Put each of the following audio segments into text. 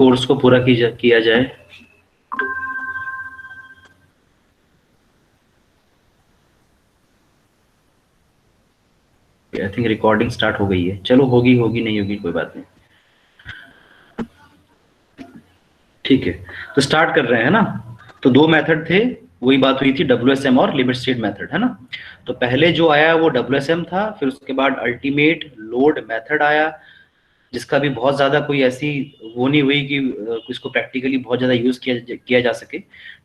Course को पूरा किया जाए। आई थिंक रिकॉर्डिंग स्टार्ट हो गई है। चलो होगी होगी नहीं होगी कोई बात नहीं, ठीक है। तो स्टार्ट कर रहे हैं ना। तो दो मेथड थे, वही बात हुई थी WSM और लिमिट स्टेट मेथड, है ना। तो पहले जो आया वो WSM था, फिर उसके बाद अल्टीमेट लोड मेथड आया, जिसका भी बहुत ज्यादा कोई ऐसी वो नहीं हुई कि इसको प्रैक्टिकली बहुत ज्यादा यूज किया जा सके।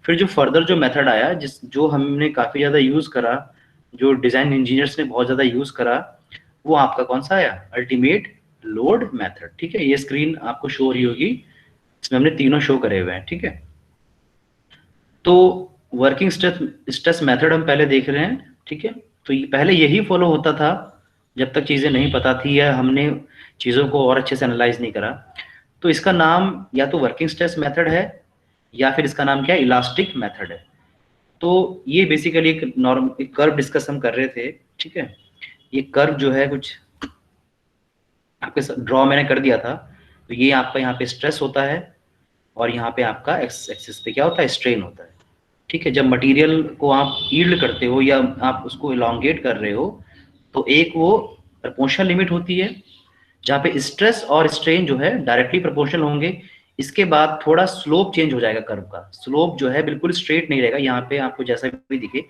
फिर जो फर्दर जो मेथड आया, जो हमने काफी ज्यादा यूज करा, जो डिजाइन इंजीनियर्स ने बहुत ज्यादा यूज करा, वो आपका कौन सा आया, अल्टीमेट लोड मेथड। ठीक है, ये स्क्रीन आपको शो हो रही होगी, इसमें हमने तीनों शो करे हुए हैं। ठीक है, तो वर्किंग स्ट्रेस मेथड हम पहले देख रहे हैं। ठीक है, तो ये पहले यही फॉलो होता था जब तक चीजें नहीं पता थी या हमने चीजों को और अच्छे से एनालाइज नहीं करा। तो इसका नाम या तो वर्किंग स्ट्रेस मेथड है, या फिर इसका नाम क्या है, इलास्टिक मेथड है। तो ये बेसिकली एक कर्व डिस्कस हम कर रहे थे। ठीक है, ये कर्व जो है कुछ आपके ड्रॉ मैंने कर दिया था। तो ये आपका यहाँ पे स्ट्रेस होता है, और यहाँ पे आपका एक्स एक्सिस पे क्या होता है, स्ट्रेन होता है। ठीक है, जब मटेरियल को आप यील्ड करते हो या आप उसको इलोंगेट कर रहे हो, तो एक वो प्रोपोर्शनल लिमिट होती है जहाँ पे स्ट्रेस और स्ट्रेन जो है डायरेक्टली प्रोपोर्शनल होंगे। इसके बाद थोड़ा स्लोप चेंज हो जाएगा, कर्व का स्लोप जो है बिल्कुल स्ट्रेट नहीं रहेगा। यहाँ पे आपको जैसा भी दिखे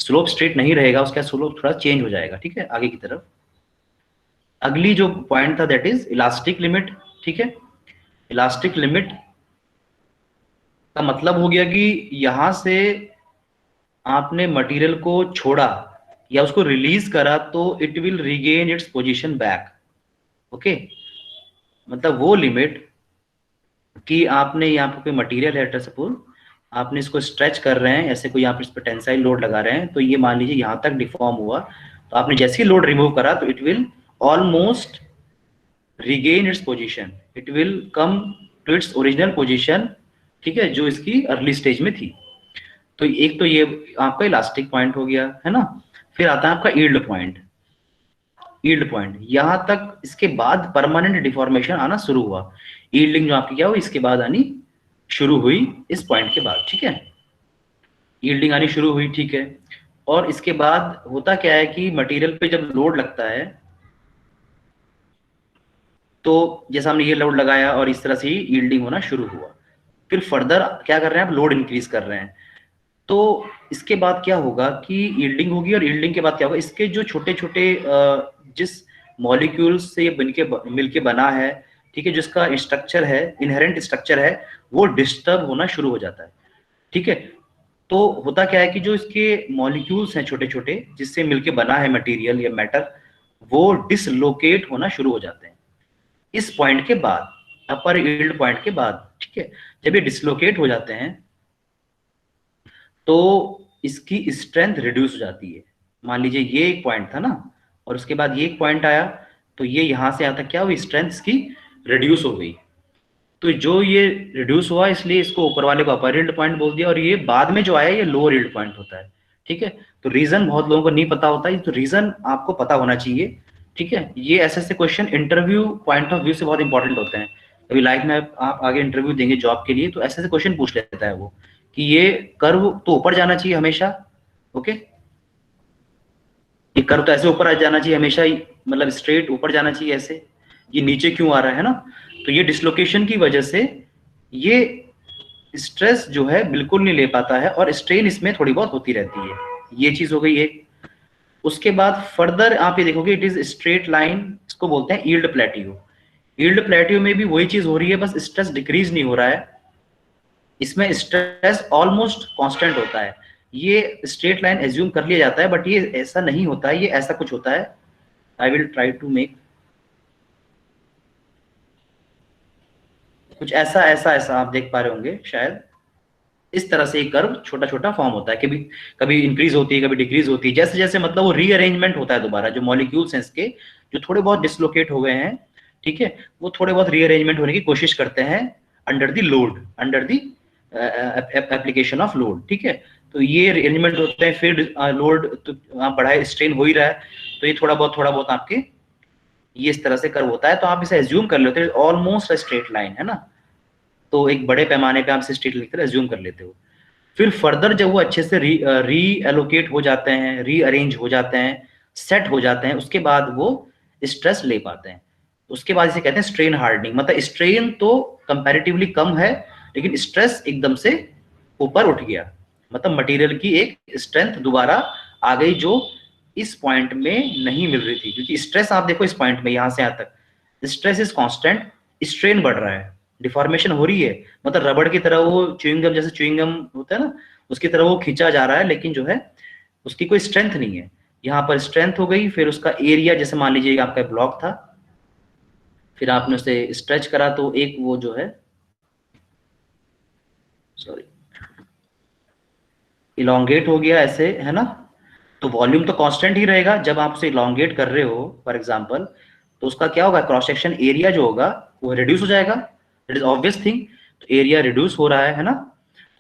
स्लोप स्ट्रेट नहीं रहेगा, उसका स्लोप थोड़ा चेंज हो जाएगा। ठीक है, आगे की तरफ अगली जो पॉइंट था दैट इज इलास्टिक लिमिट। ठीक है, इलास्टिक लिमिट का मतलब हो गया कि यहां से आपने मटेरियल को छोड़ा या उसको रिलीज करा तो it will regain its position back. Okay, मतलब वो लिमिट कि आपने यहाँ पे कोई मटेरियल है, सपोज आपने इसको स्ट्रेच कर रहे हैं, ऐसे कोई आप इस पर टेंसाइल लोड लगा रहे हैं, तो ये मान लीजिए यहाँ तक डिफॉर्म हुआ, तो आपने जैसे ही लोड रिमूव करा तो it will almost regain its position, it will come to its original position. ठीक है, जो इसकी अर्ली स्टेज में थी। तो एक तो ये आपका इलास्टिक पॉइंट हो गया, है ना। फिर आता है आपका यील्ड पॉइंट। यील्ड पॉइंट यहां तक, इसके बाद परमानेंट डिफॉर्मेशन आना शुरू हुआ। यील्डिंग जो आपकी क्या हुई, इसके बाद आनी शुरू हुई इस पॉइंट के बाद। ठीक है, यील्डिंग आनी शुरू हुई। ठीक है, और इसके बाद होता क्या है कि मटेरियल पे जब लोड लगता है, तो जैसा हमने ये लोड लगाया और इस तरह से ही यील्डिंग होना शुरू हुआ। फिर फर्दर क्या कर रहे हैं, आप लोड इंक्रीज कर रहे हैं। तो इसके बाद क्या होगा कि यील्डिंग होगी, और यील्डिंग के बाद क्या होगा, इसके जो छोटे छोटे जिस मॉलिक्यूल्स से ये मिलके बना है, ठीक है, जिसका स्ट्रक्चर है, इनहेरेंट स्ट्रक्चर है, वो डिस्टर्ब होना शुरू हो जाता है। ठीक है, तो होता क्या है कि जो इसके मॉलिक्यूल्स हैं छोटे छोटे जिससे मिलके बना है मटेरियल या मैटर, वो डिसलोकेट होना शुरू हो जाते हैं इस पॉइंट के बाद, अपर यील्ड पॉइंट के बाद। ठीक है, जब ये डिसलोकेट हो जाते हैं तो इसकी स्ट्रेंथ रिड्यूस हो जाती है। मान लीजिए ये एक पॉइंट था ना, और उसके बाद ये एक पॉइंट आया, तो ये यहां से आता क्या हुई, स्ट्रेंथ इसकी रिड्यूस हो गई। तो जो ये रिड्यूस हुआ, इसलिए इसको ऊपर वाले को अपर यील्ड पॉइंट बोल दिया, और ये बाद में जो आया ये लोअर यील्ड पॉइंट होता है। ठीक है, तो रीजन बहुत लोगों को नहीं पता होता है, तो रीजन आपको पता होना चाहिए। ठीक है, ये ऐसे question interview point of view से बहुत इंपॉर्टेंट होते हैं। अभी लाइफ में आप आगे इंटरव्यू देंगे जॉब के लिए, तो ऐसे क्वेश्चन पूछ लेता है वो कि ये कर्व तो ऊपर जाना चाहिए हमेशा। ओके, ये कर्व तो ऐसे ऊपर आ जाना चाहिए हमेशा ही, मतलब स्ट्रेट ऊपर जाना चाहिए ऐसे, ये नीचे क्यों आ रहा है ना। तो ये डिसलोकेशन की वजह से ये स्ट्रेस जो है बिल्कुल नहीं ले पाता है, और स्ट्रेन इसमें थोड़ी बहुत होती रहती है। ये चीज हो गई एक। उसके बाद फर्दर आप ये देखोगे इट इज स्ट्रेट लाइन, इसको बोलते हैं यील्ड प्लेटियो। यील्ड प्लेटियो में भी वही चीज हो रही है, बस स्ट्रेस डिक्रीज नहीं हो रहा है, इसमें स्ट्रेस ऑलमोस्ट कांस्टेंट होता है। ये स्ट्रेट लाइन एज्यूम कर लिया जाता है, बट ये ऐसा नहीं होता है, ये ऐसा कुछ होता है। I will try to make कुछ ऐसा ऐसा ऐसा, आप देख पा रहे होंगे शायद। इस तरह से एक कर्व छोटा छोटा फॉर्म होता है, कभी कभी इंक्रीज होती है, कभी डिक्रीज होती है, जैसे जैसे मतलब वो रीअरेंजमेंट होता है दोबारा, जो मॉलिक्यूल्स हैं इसके, जो थोड़े बहुत डिसलोकेट हो गए हैं, ठीक है, वो थोड़े बहुत रीअरेंजमेंट होने की कोशिश करते हैं under the load, under the application of load. ठीक है, तो ये अरेंजमेंट होते हैं। फिर लोड तो आप बढ़ाए, स्ट्रेन हो ही रहा है, तो ये थोड़ा बहुत आपके ये इस तरह से कर्व होता है। तो आप इसे एज्यूम कर लेते हैं ऑलमोस्ट स्ट्रेट लाइन, है ना। तो एक बड़े पैमाने पे आप इसे स्टेट लिखकर एज्यूम कर लेते हो। फिर फर्दर जब वो अच्छे से री एलोकेट हो जाते हैं, री अरेंज हो जाते हैं, सेट हो जाते हैं, उसके बाद वो स्ट्रेस ले पाते हैं। उसके बाद इसे कहते हैं स्ट्रेन हार्डनिंग। मतलब स्ट्रेन तो कंपैरेटिवली कम है, लेकिन स्ट्रेस एकदम से ऊपर उठ गया। मतलब मटेरियल की एक स्ट्रेंथ दोबारा आ गई जो इस पॉइंट में नहीं मिल रही थी, क्योंकि स्ट्रेस आप देखो इस पॉइंट में यहां से यहां तक स्ट्रेस इज कांस्टेंट, स्ट्रेन बढ़ रहा है, डिफॉर्मेशन हो रही है। मतलब रबड़ की तरह वो च्युइंगम, जैसे च्युइंगम होता है ना, उसकी तरह वो खींचा जा रहा है, लेकिन जो है उसकी कोई स्ट्रेंथ नहीं है। यहाँ पर स्ट्रेंथ हो गई। फिर उसका एरिया, जैसे मान लीजिए आपका ब्लॉक था, फिर आपने उसे स्ट्रेच करा तो एक वो जो है, सॉरी, इलोंगेट हो गया ऐसे, है ना। तो वॉल्यूम तो कांस्टेंट ही रहेगा जब आप उसे इलोंगेट कर रहे हो फॉर एग्जांपल, तो उसका क्या होगा, क्रॉस सेक्शन एरिया जो होगा वो रिड्यूस हो जाएगा। It is obvious thing. तो एरिया रिड्यूस हो रहा है ना,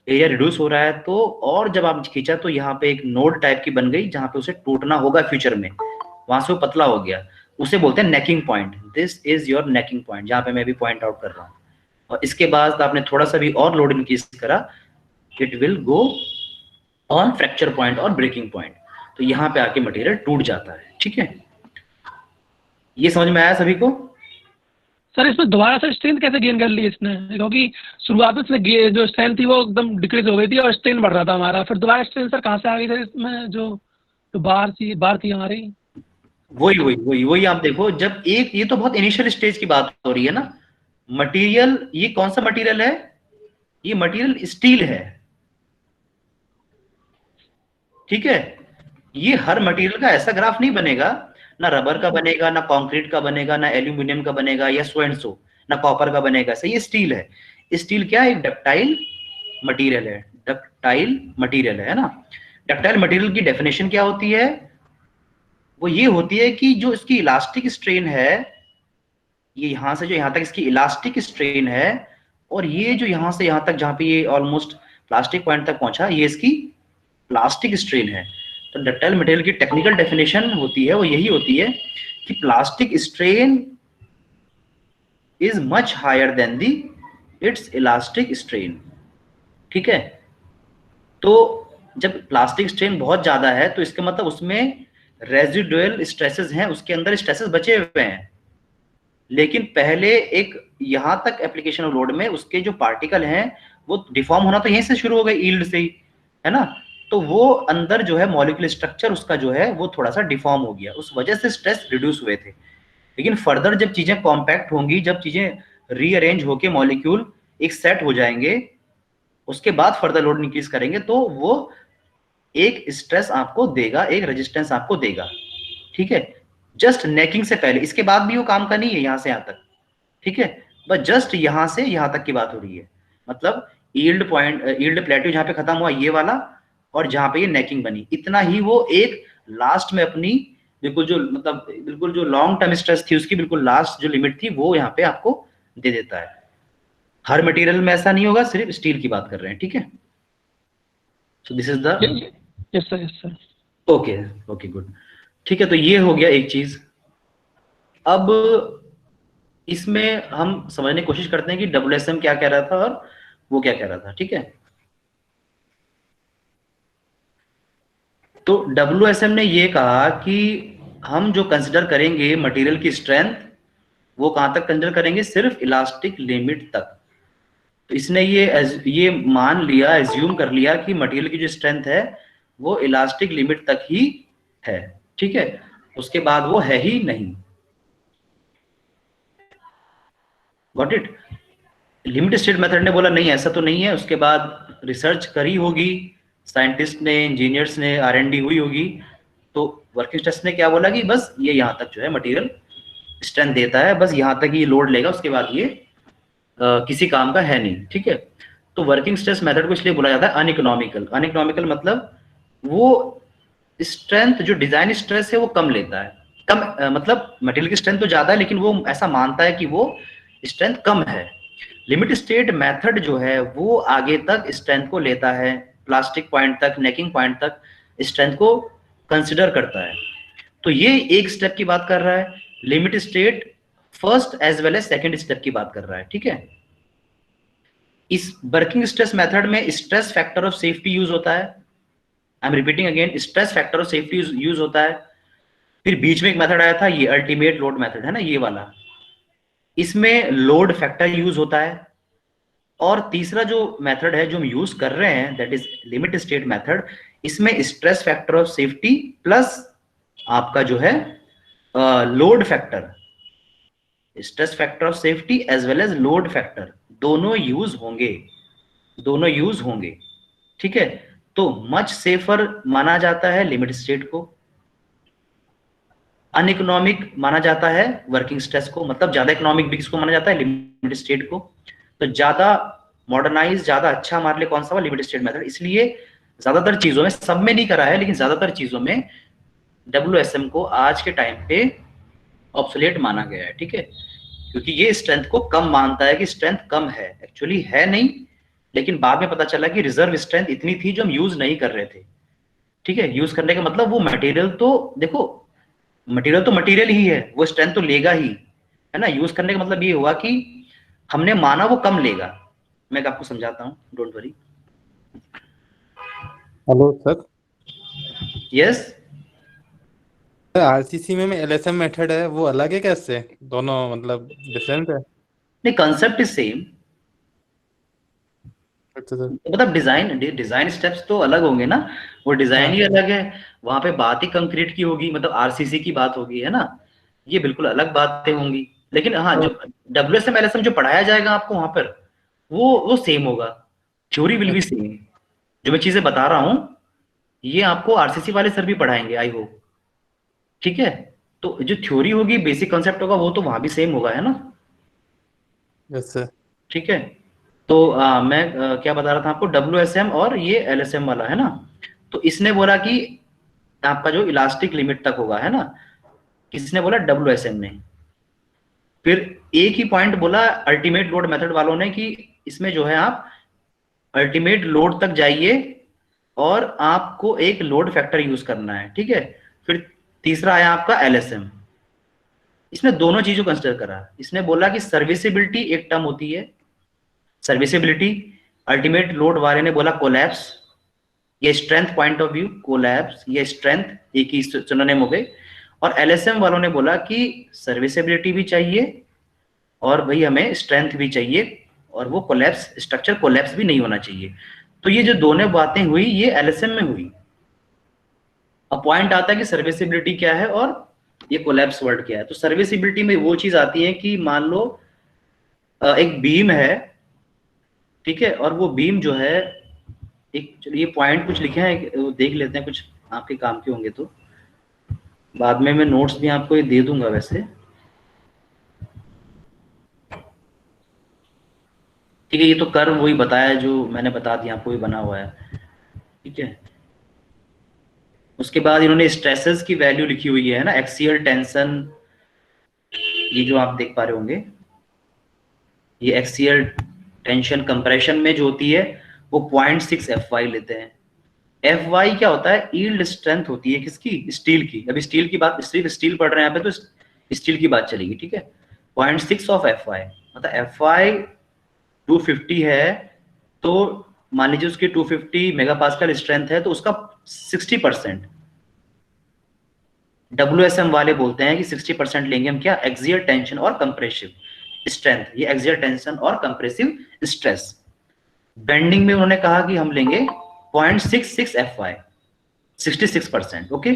एरिया रिड्यूस हो रहा है। तो और जब आप खींचा तो यहाँ पे एक नोड टाइप की बन गई जहां पे उसे टूटना होगा फ्यूचर में, वहां से वो पतला हो गया। उसे बोलते हैं necking point. This is your necking point, जहां पे मैं भी पॉइंट आउट कर रहा हूँ। और इसके बाद आपने थोड़ा सा भी और लोड इंक्रीज करा, it will go on fracture point और ब्रेकिंग पॉइंट। तो यहाँ पे आके मटेरियल टूट जाता है। ठीक है, ये समझ में आया सभी को? सर इसमें दोबारा से स्ट्रेंथ कैसे गेन कर ली इसने, क्योंकि शुरुआत में इसने जो स्ट्रेंथ थी वो एकदम डिक्रीज हो गई थी और स्ट्रेन बढ़ रहा था हमारा, फिर दोबारा स्ट्रेंथ सर कहाँ से आ गई सर इसमें, जो बार थी हमारी? वही आप देखो, जब एक, ये तो बहुत इनिशियल स्टेज की बात हो रही है ना। मटेरियल, ये कौन सा मटेरियल है? ये मटेरियल स्टील है। ठीक है, ये हर मटेरियल का ऐसा ग्राफ नहीं बनेगा, ना रबर का बनेगा, ना कंक्रीट का बनेगा, ना एल्यूमिनियम का बनेगा, या सो एंड सो, ना कॉपर का बनेगा। सही, ये स्टील है। स्टील क्या है? एक डक्टाइल मटेरियल है। डक्टाइल मटेरियल है ना। डक्टाइल मटेरियल की डेफिनेशन क्या होती है? वो ये होती है कि जो इसकी इलास्टिक स्ट्रेन है, ये यहां से जो यहां तक इसकी इलास्टिक स्ट्रेन है, और ये जो यहां से यहां तक जहां पे ये ऑलमोस्ट प्लास्टिक पॉइंट तक पहुंचा, ये इसकी प्लास्टिक स्ट्रेन है। तो डक्टाइल मटेरियल की टेक्निकल डेफिनेशन होती है, वो यही होती है कि plastic strain is much higher than the its elastic strain. ठीक है, तो जब प्लास्टिक स्ट्रेन बहुत ज्यादा है तो इसका मतलब उसमें रेजिडुअल स्ट्रेसेस हैं, उसके अंदर स्ट्रेसेस बचे हुए हैं। लेकिन पहले एक यहां तक एप्लीकेशन ऑफ लोड में उसके जो पार्टिकल हैं वो डिफॉर्म होना तो यहीं से शुरू हो गए, ईल्ड से ही, है ना। तो वो अंदर जो है मॉलिक्यूलर स्ट्रक्चर उसका जो है वो थोड़ा सा डिफॉर्म हो गया, उस वजह से स्ट्रेस रिड्यूस हुए थे। लेकिन फर्दर जब चीजें कॉम्पैक्ट होंगी, जब चीजें रीअरेंज होके मॉलिक्यूल एक सेट हो जाएंगे, उसके बाद फर्दर लोड इंक्रीज करेंगे, तो वो एक स्ट्रेस आपको देगा, एक रेजिस्टेंस आपको देगा। ठीक है, जस्ट नेकिंग से पहले, इसके बाद भी वो काम का नहीं है यहां से यहां तक। ठीक है, बस जस्ट यहां से यहां तक की बात हो रही है। मतलब यील्ड पॉइंट, यील्ड प्लेट्यू जहां पे खत्म हुआ ये वाला, और जहां पे ये नेकिंग बनी, इतना ही वो एक लास्ट में अपनी बिल्कुल जो, मतलब बिल्कुल जो लॉन्ग टर्म स्ट्रेस थी उसकी बिल्कुल लास्ट जो लिमिट थी वो यहाँ पे आपको दे देता है। हर मटेरियल में ऐसा नहीं होगा, सिर्फ स्टील की बात कर रहे हैं। ठीक है, so this is the, yes sir, yes sir. Okay okay good. ठीक है, तो ये हो गया एक चीज। अब इसमें हम समझने की कोशिश करते हैं कि WSM क्या कह रहा था और वो क्या कह रहा था। ठीक है, तो WSM ने ये कहा कि हम जो कंसिडर करेंगे मटेरियल की स्ट्रेंथ, वो कहां तक कंसिडर करेंगे? सिर्फ इलास्टिक लिमिट तक। तो इसने ये मान लिया, एज्यूम कर लिया कि मटेरियल की जो स्ट्रेंथ है वो इलास्टिक लिमिट तक ही है। ठीक है, उसके बाद वो है ही नहीं। Got it? Limit state method ने बोला नहीं ऐसा तो नहीं है। उसके बाद रिसर्च करी होगी, साइंटिस्ट ने, इंजीनियर्स ने, R&D हुई होगी, तो वर्किंग स्ट्रेस ने क्या बोला कि बस ये यहाँ तक जो है मटेरियल स्ट्रेंथ देता है, बस यहाँ तक ये लोड लेगा, उसके बाद ये किसी काम का है नहीं। ठीक है, तो वर्किंग स्ट्रेस मेथड को इसलिए बोला जाता है अनइकोनॉमिकल। अनइकोनॉमिकल मतलब वो स्ट्रेंथ, जो डिजाइन स्ट्रेस है वो कम लेता है। कम मतलब मटेरियल की स्ट्रेंथ तो ज्यादा है, लेकिन वो ऐसा मानता है कि वो स्ट्रेंथ कम है। लिमिट स्टेट मेथड जो है वो आगे तक स्ट्रेंथ को लेता है, प्लास्टिक पॉइंट तक, नेकिंग पॉइंट तक स्ट्रेंथ को कंसिडर करता है। तो ये एक स्टेप की बात कर रहा है। Limit state first as well as second step की बात कर रहा है। ठीक है, इस वर्किंग स्ट्रेस मेथड में stress factor of safety use होता है। I am repeating again, stress factor of safety use होता है। फिर बीच में एक मेथड आया था, ये अल्टीमेट लोड मेथड है ना, ये वाला, इसमें लोड फैक्टर यूज होता है। और तीसरा जो मेथड है जो हम यूज कर रहे हैं, that is limit state method, इसमें stress factor of safety plus आपका जो है load factor, stress factor of safety as well as load factor, दोनों यूज होंगे, दोनों यूज होंगे। ठीक है, तो मच सेफर माना जाता है लिमिट स्टेट को, अनइकोनॉमिक माना जाता है वर्किंग स्ट्रेस को, मतलब ज्यादा इकोनॉमिक भी किसको माना जाता है, लिमिट स्टेट को। तो ज्यादा मॉडर्नाइज, ज्यादा अच्छा हमारे लिए कौन सा हुआ, लिमिट स्टेट मेथड। इसलिए ज्यादातर चीजों में, सब में नहीं करा है लेकिन ज्यादातर चीजों में WSM को आज के टाइम पे ऑब्सोलेट माना गया है। ठीक है, क्योंकि ये स्ट्रेंथ को कम मानता है कि स्ट्रेंथ कम है, एक्चुअली है नहीं, लेकिन बाद में पता चला कि रिजर्व स्ट्रेंथ इतनी थी जो हम यूज नहीं कर रहे थे। ठीक है, यूज करने का मतलब वो मटेरियल तो देखो, मटेरियल तो मटेरियल ही है, वो स्ट्रेंथ तो लेगा ही, है ना। यूज करने का मतलब ये हुआ कि हमने माना वो कम लेगा। मैं आपको समझाता हूँ, don't worry. Hello sir, yes, RCC में LSM मेथड है वो अलग है कैसे, दोनों मतलब डिफरेंट है? नहीं, कंसेप्ट इज सेम। अच्छा सर। मतलब डिजाइन स्टेप्स तो अलग होंगे ना, वो डिजाइन हाँ ही अलग है, वहां पे बात ही कंक्रीट की होगी, मतलब RCC की बात होगी, है ना। ये बिल्कुल अलग बातें होंगी। लेकिन हाँ, जो WSM LSM जो पढ़ाया जाएगा आपको वहां पर, वो सेम होगा, थ्योरी विल बी सेम। जो मैं चीजें बता रहा हूँ ये आपको RCC वाले सर भी पढ़ाएंगे, आई होप। ठीक है, तो जो थ्योरी होगी, बेसिक कॉन्सेप्ट होगा, वो तो वहां भी सेम होगा, है ना। Yes sir. ठीक है, तो मैं क्या बता रहा था आपको, WSM और ये LSM वाला, है ना। तो इसने बोला कि आपका जो इलास्टिक लिमिट तक होगा, है ना, किसने बोला, WSM ने। फिर एक ही पॉइंट बोला अल्टीमेट लोड मेथड वालों ने कि इसमें जो है आप अल्टीमेट लोड तक जाइए और आपको एक लोड फैक्टर यूज करना है। ठीक है, फिर तीसरा आया आपका LSM। इसने दोनों चीजों को कंसिडर करा। इसने बोला कि सर्विसिबिलिटी एक टर्म होती है, सर्विसिबिलिटी। अल्टीमेट लोड वाले ने बोला कोलैप्स, ये strength point of view, collapse ये स्ट्रेंथ, एक ही सिनोनिम हो गए। और LSM वालों ने बोला कि सर्विसिबिलिटी भी चाहिए और भाई हमें स्ट्रेंथ भी चाहिए, और वो कोलैप्स, स्ट्रक्चर कोलैप्स भी नहीं होना चाहिए। तो ये जो दोनों बातें हुई ये LSM में हुई। अब पॉइंट आता है कि सर्विसिबिलिटी क्या है और ये कोलैप्स वर्ड क्या है। तो सर्विसिबिलिटी में वो चीज आती है कि मान लो एक बीम है, ठीक है, और वो बीम जो है, एक ये पॉइंट कुछ लिखे हैं, वो देख लेते हैं, कुछ आपके काम के होंगे तो बाद में मैं नोट्स भी आपको ये दे दूंगा वैसे। ठीक है, ये तो कर्व वही बताया जो मैंने बता दिया आपको, ये बना हुआ है। ठीक है, उसके बाद इन्होंने स्ट्रेसेस की वैल्यू लिखी हुई है ना, एक्सियल टेंशन, ये जो आप देख पा रहे होंगे, ये एक्सियल टेंशन कंप्रेशन में जो होती है वो 0.6 FY लेते हैं। FY क्या होता है, यील्ड स्ट्रेंथ होती है किसकी, स्टील की। अभी स्टील की बात, सिर्फ स्टील पढ़ रहे हैं यहाँ पे तो स्टील की बात चलेगी। ठीक है, 0.6 ऑफ FY, मतलब FY 250 है, तो मान लीजिए उसकी 250 मेगापास्कल स्ट्रेंथ है, तो उसका 60% WSM वाले बोलते हैं कि 60% लेंगे हम, क्या, एक्सियल टेंशन और कंप्रेसिव स्ट्रेंथ, ये एक्सियल टेंशन और कंप्रेसिव स्ट्रेस। बेंडिंग में उन्होंने कहा कि हम लेंगे 0.66 FY, 66%। Okay,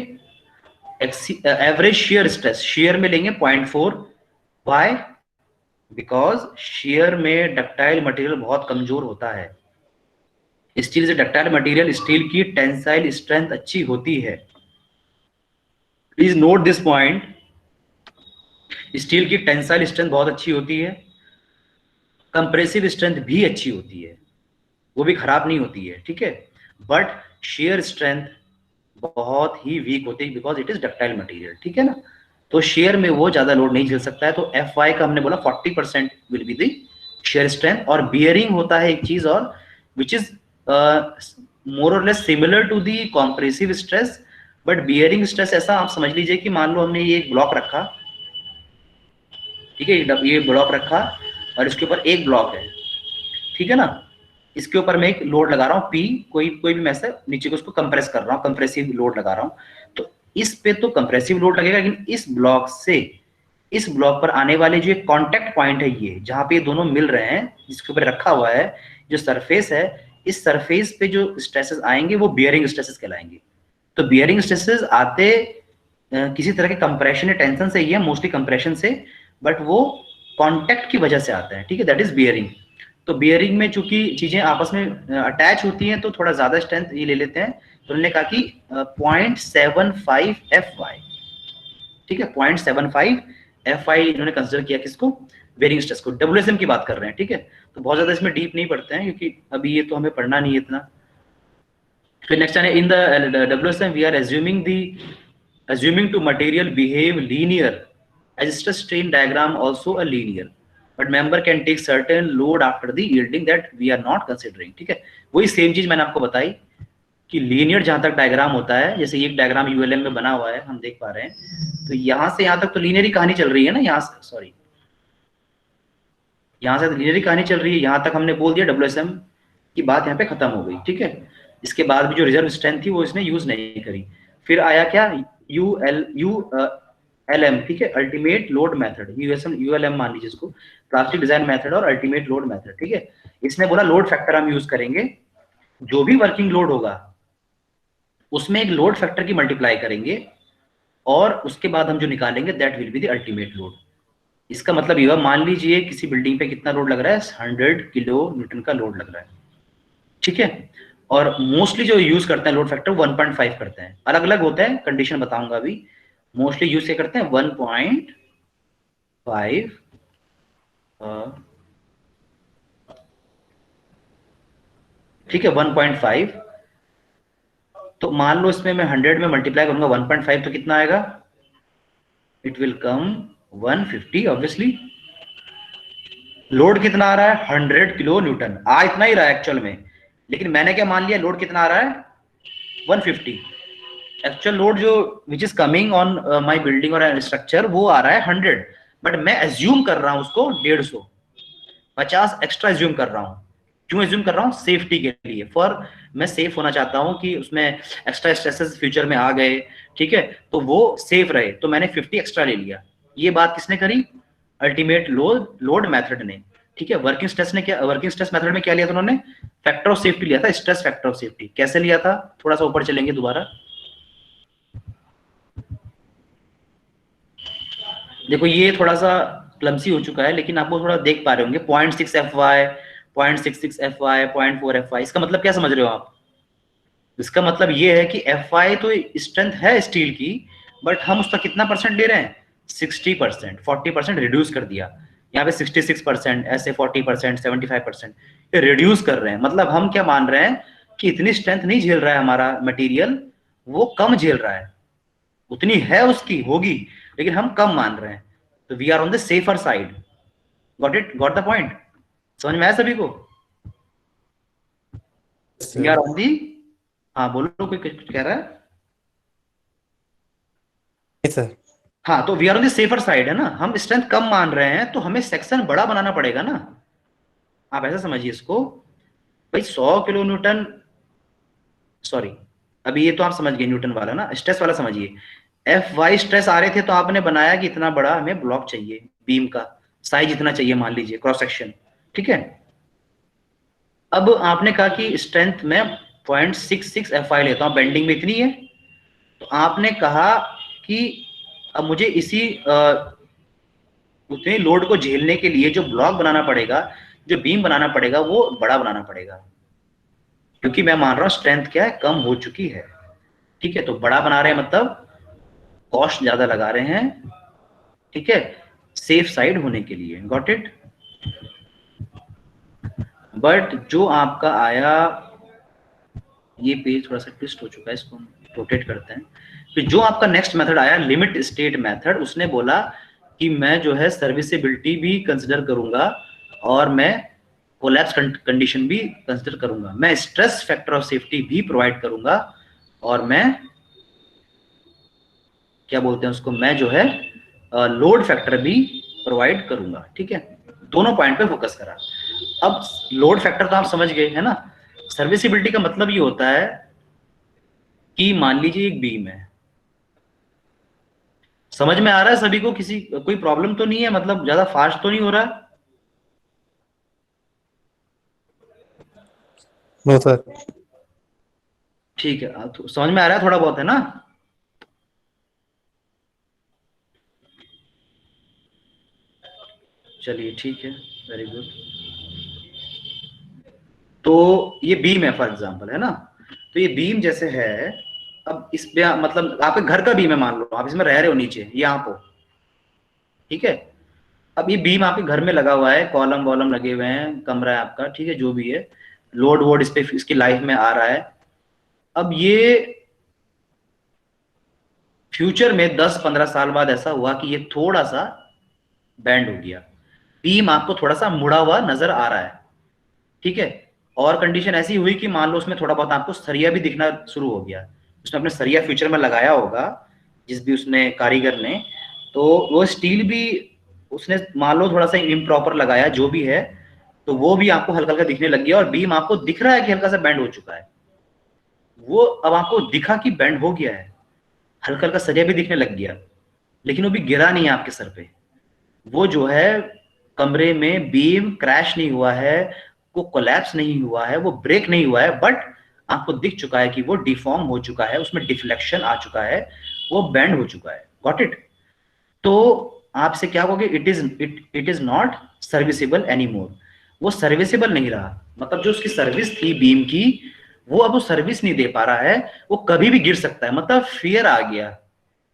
average shear stress, share में लेंगे 0.4। वाई, बिकॉज शेयर में डक्टाइल मटेरियल बहुत कमजोर होता है। स्टील से डक्टाइल मटेरियल, स्टील की टेंसाइल स्ट्रेंथ अच्छी होती है। Please note this point, steel की टेंसाइल स्ट्रेंथ बहुत अच्छी होती है, कंप्रेसिव स्ट्रेंथ भी अच्छी होती है, वो भी खराब नहीं होती है। ठीक है, बट शेयर स्ट्रेंथ बहुत ही वीक होती है because it is ductile material. ठीक है ना, तो शेयर में वो ज्यादा लोड नहीं झेल सकता है। तो FY का हमने बोला 40% will be the share strength. और बियरिंग होता है एक चीज और, विच इज मोर और less similar to the compressive stress, but bearing stress ऐसा आप समझ लीजिए कि मान लो हमने ये एक ब्लॉक रखा, ठीक है, ये ब्लॉक रखा और इसके ऊपर एक ब्लॉक है, ठीक है ना, इसके ऊपर मैं एक लोड लगा रहा हूँ P, कोई भी मैं से नीचे को उसको कंप्रेस कर रहा हूँ, कंप्रेसिव लोड लगा रहा हूँ। तो इस पे तो कंप्रेसिव लोड लगेगा, लेकिन इस ब्लॉक से इस ब्लॉक पर आने वाले जो एक कांटेक्ट पॉइंट है, ये जहां पे ये दोनों मिल रहे हैं, जिसके ऊपर रखा हुआ है जो सरफेस है, इस सरफेस पे जो स्ट्रेसेस आएंगे वो बियरिंग स्ट्रेसेस कहलाएंगे। तो बियरिंग स्ट्रेसेस आते किसी तरह के कंप्रेशन या टेंशन से ही है, मोस्टली कंप्रेशन से, बट वो कांटेक्ट की वजह से आता है, ठीक है, दैट इज बियरिंग। तो बियरिंग में चूंकि चीजें आपस में अटैच होती हैं तो थोड़ा ज्यादा स्ट्रेंथ ये ले लेते हैं। तो उन्होंने कहा कि 0.75 FY, ठीक है, 0.75 FY इन्होंने कंसिडर किया किसको, बेयरिंग स्ट्रेस को। WSM की बात कर रहे हैं, ठीक है, तो बहुत ज्यादा इसमें डीप नहीं पढ़ते हैं क्योंकि अभी ये तो हमें पढ़ना नहीं है इतना। फिर नेक्स्ट है in the WSM we are assuming to material behave linear as stress strain diagram also a linear, but member can take certain load after the yielding that we are not considering, ठीक है। वही same चीज मैंने आपको बताई कि linear जहां तक डायग्राम होता है, जैसे ये डायग्राम ULM में बना हुआ है हम देख पा रहे हैं, तो यहां से यहां तक तो लीनियर ही कहानी चल रही है ना, यहाँ से सॉरी यहाँ से तो लीनियर ही कहानी चल रही है, यहाँ तक हमने बोल दिया WSM की बात यहाँ पे खत्म हो गई, ठीक है। इसके बाद भी जो रिजर्व स्ट्रेंथ थी वो इसने यूज नहीं करी। फिर आया क्या, ULM, ठीक है, अल्टीमेट लोड मेथड, ULM मान लीजिए इसको, प्लास्टिक डिजाइन मेथड और अल्टीमेट लोड मेथड, ठीक है। इसने बोला लोड फैक्टर हम यूज करेंगे, जो भी वर्किंग लोड होगा उसमें एक लोड फैक्टर की मल्टीप्लाई करेंगे और उसके बाद हम जो निकालेंगे that will be the ultimate load. इसका मतलब ये हुआ, मान लीजिए किसी बिल्डिंग पे कितना लोड लग रहा है, 100 किलो न्यूटन का लोड लग रहा है, ठीक है, और मोस्टली जो यूज करते हैं लोड फैक्टर 1.5 करते हैं, अलग अलग होता है, कंडीशन बताऊंगा अभी। मोस्टली यूज क्या करते हैं 1.5, ठीक है, 1.5। तो मान लो इसमें मैं 100 में मल्टीप्लाई करूंगा 1.5 तो कितना आएगा, it will come 150 obviously. Load कितना आ रहा है 100 किलो न्यूटन, आ इतना ही रहा है एक्चुअल में, लेकिन मैंने क्या मान लिया लोड कितना आ रहा है 150। एक्चुअल लोड जो which is coming on my building और स्ट्रक्चर वो आ रहा है 100, बट मैं एज्यूम कर रहा हूं उसको 150 एक्स्ट्रा एज्यूम कर रहा हूं। क्यों एज्यूम कर रहा हूं, सेफ्टी के लिए, फॉर मैं सेफ होना चाहता हूं कि उसमें एक्स्ट्रा स्ट्रेसेस फ्यूचर में आ गए, ठीक है, तो वो सेफ रहे, तो मैंने 50 एक्स्ट्रा ले लिया। ये बात किसने करी, अल्टीमेट लोड मेथड ने, ठीक है। वर्किंग स्ट्रेस मेथड में क्या लिया था उन्होंने, फैक्टर ऑफ सेफ्टी लिया था, स्ट्रेस फैक्टर ऑफ सेफ्टी। कैसे लिया था, थोड़ा सा ऊपर चलेंगे दोबारा, देखो ये थोड़ा सा क्लमसी हो चुका है, लेकिन आप वो थोड़ा देख पा रहे होंगे, 0.6 FY, 0.66 FY, 0.4 FY। इसका मतलब क्या समझ रहे हो आप, इसका मतलब ये है कि FY तो स्ट्रेंथ है स्टील की, बट हम उसका कितना परसेंट ले रहे हैं, 60%, 40% रिड्यूस कर दिया। यहाँ पे 66%, ऐसे 40%, 75% ये रिड्यूस कर रहे हैं। मतलब हम क्या मान रहे हैं कि इतनी स्ट्रेंथ नहीं झेल रहा है हमारा मटेरियल, वो कम झेल रहा है, उतनी है उसकी होगी, लेकिन हम कम मान रहे हैं। तो we are on the safer side. Got it, got the point, समझ में आया सभी को। वी आर ऑन दी, हाँ बोलो, कोई कुछ कह रहा है सर। हाँ, तो we are on the safer side है ना, हम स्ट्रेंथ कम मान रहे हैं तो हमें सेक्शन बड़ा बनाना पड़ेगा ना। आप ऐसा समझिए इसको, भाई 100 किलो न्यूटन, सॉरी अभी ये तो आप समझ गए न्यूटन वाला ना, स्ट्रेस वाला समझिए। FY स्ट्रेस आ रहे थे तो आपने बनाया कि इतना बड़ा हमें ब्लॉक चाहिए, बीम का साइज इतना चाहिए, मान लीजिए क्रॉस सेक्शन, ठीक है। अब आपने कहा कि स्ट्रेंथ में 0.66 FY लेता हूं, बेंडिंग में इतनी है, तो आपने कहा कि अब मुझे इसी उतने लोड को झेलने के लिए जो ब्लॉक बनाना पड़ेगा, जो बीम बनाना पड़ेगा, वो बड़ा बनाना पड़ेगा, क्योंकि मैं मान रहा हूं स्ट्रेंथ क्या है, कम हो चुकी है, ठीक है। तो बड़ा बना रहे हैं मतलब कॉस्ट ज्यादा लगा रहे हैं, ठीक है, सेफ साइड होने के लिए। Got it. बट जो आपका आया, ये पेज थोड़ा सा ट्विस्ट हो चुका है, इसको हम रोटेट करते हैं। फिर जो आपका नेक्स्ट मेथड आया लिमिट स्टेट मेथड, उसने बोला कि मैं जो है सर्विसेबिलिटी भी कंसिडर करूंगा और मैं कोलैप्स कंडीशन भी कंसिडर करूंगा, मैं स्ट्रेस फैक्टर ऑफ सेफ्टी भी प्रोवाइड करूंगा, और मैं क्या बोलते हैं उसको, मैं जो है लोड फैक्टर भी प्रोवाइड करूंगा, ठीक है। दोनों पॉइंट पे फोकस करा। अब लोड फैक्टर तो आप समझ गए है ना। सर्विसिबिलिटी का मतलब ये होता है कि मान लीजिए एक बीम है, समझ में आ रहा है सभी को, किसी कोई प्रॉब्लम तो नहीं है, मतलब ज्यादा फास्ट तो नहीं हो रहा? No sir. ठीक है, तो समझ में आ रहा है थोड़ा बहुत, है ना? चलिए ठीक है, वेरी गुड। तो ये बीम है फॉर एग्जांपल, है ना। तो ये बीम जैसे है, अब इस पे मतलब आपके घर का बीम है, मान लो आप इसमें रह रहे हो नीचे, ये आप हो, ठीक है। अब ये बीम आपके घर में लगा हुआ है, कॉलम वॉलम लगे हुए हैं, कमरा है आपका, ठीक है, जो भी है, लोड वोड इस पे इसकी लाइफ में आ रहा है। अब ये फ्यूचर में 10-15 साल बाद ऐसा हुआ कि ये थोड़ा सा बैंड हो गया, बीम आपको थोड़ा सा मुड़ा हुआ नजर आ रहा है, ठीक है। और कंडीशन ऐसी हुई कि मान लो उसमें थोड़ा बहुत आपको सरिया भी दिखना शुरू हो गया, उसने अपने सरिया फ्यूचर में लगाया होगा जिस भी उसने कारीगर ने, तो वो स्टील भी उसने मान लो थोड़ा सा इम्प्रॉपर लगाया जो भी है, तो वो भी आपको हल्का हल्का दिखने लग गया और बीम आपको दिख रहा है कि हल्का सा बैंड हो चुका है। वो अब आपको दिखा कि बैंड हो गया है, हल्का हल्का सरिया भी दिखने लग गया, लेकिन वो भी गिरा नहीं है आपके सर पे। वो जो है कमरे में बीम क्रैश नहीं हुआ है, वो कोलैप्स नहीं हुआ है, वो ब्रेक नहीं हुआ है, बट आपको दिख चुका है कि वो डिफॉर्म हो चुका है, उसमें डिफ्लेक्शन आ चुका है, वो बैंड हो चुका है। Got it? तो आपसे क्या कहोगे, it is not serviceable any more. वो सर्विसेबल नहीं रहा, मतलब जो उसकी सर्विस थी बीम की, वो अब वो सर्विस नहीं दे पा रहा है, वो कभी भी गिर सकता है, मतलब फेयर आ गया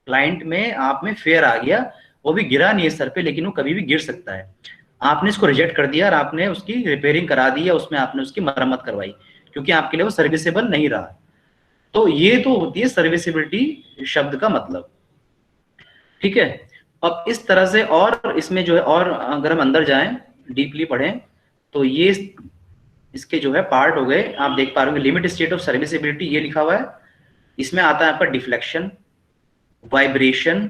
क्लाइंट में, आप में फेयर आ गया, वो भी गिरा नहीं है सर पे, लेकिन वो कभी भी गिर सकता है। आपने इसको रिजेक्ट कर दिया और आपने उसकी रिपेयरिंग करा दी या उसमें आपने उसकी मरम्मत करवाई, क्योंकि आपके लिए वो सर्विसेबल नहीं रहा। तो ये तो होती है सर्विसिबिलिटी शब्द का मतलब, ठीक है। अब इस तरह से, और इसमें जो है, और अगर हम अंदर जाएं, डीपली पढ़ें, तो ये इसके जो है पार्ट हो गए, आप देख पा रहे होंगे लिमिट स्टेट ऑफ सर्विसिबिलिटी ये लिखा हुआ है। इसमें आता है आपका डिफ्लेक्शन, वाइब्रेशन,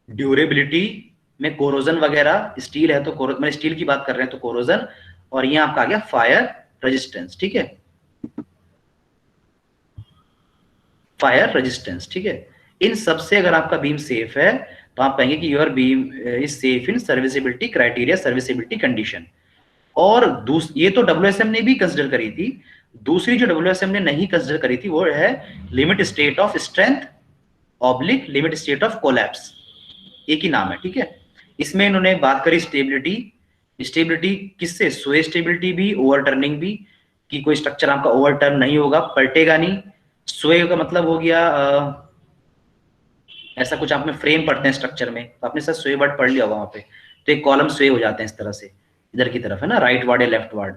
ड्यूरेबिलिटी में कोरोजन वगैरह, स्टील है तो मैंने स्टील की बात कर रहे हैं तो कोरोजन, और ये आपका आ गया फायर रेजिस्टेंस, ठीक है, फायर रेजिस्टेंस, ठीक है। इन सब से अगर आपका बीम सेफ है तो आप कहेंगे कि your beam is safe in serviceability criteria, serviceability condition. और ये तो डब्ल्यूएसएम ने भी कंसिडर करी थी। दूसरी जो डब्ल्यूएसएम ने नहीं कंसिडर करी थी वो है limit state of strength oblique limit state of collapse, एक ही नाम है, ठीक है। इसमें इन्होंने बात करी स्टेबिलिटी, स्टेबिलिटी किससे, स्वे स्टेबिलिटी भी, ओवरटर्निंग भी, कि कोई स्ट्रक्चर आपका ओवरटर्न नहीं होगा, पलटेगा नहीं। स्वे का मतलब हो गया ऐसा कुछ, आपने फ्रेम पढ़ते हैं स्ट्रक्चर में तो आपने सर स्वे वर्ड पढ़ लिया होगा वहां पे, तो एक कॉलम स्वे हो जाते हैं इस तरह से, इधर की तरफ है ना, राइट वार्ड या लेफ्ट वार्ड,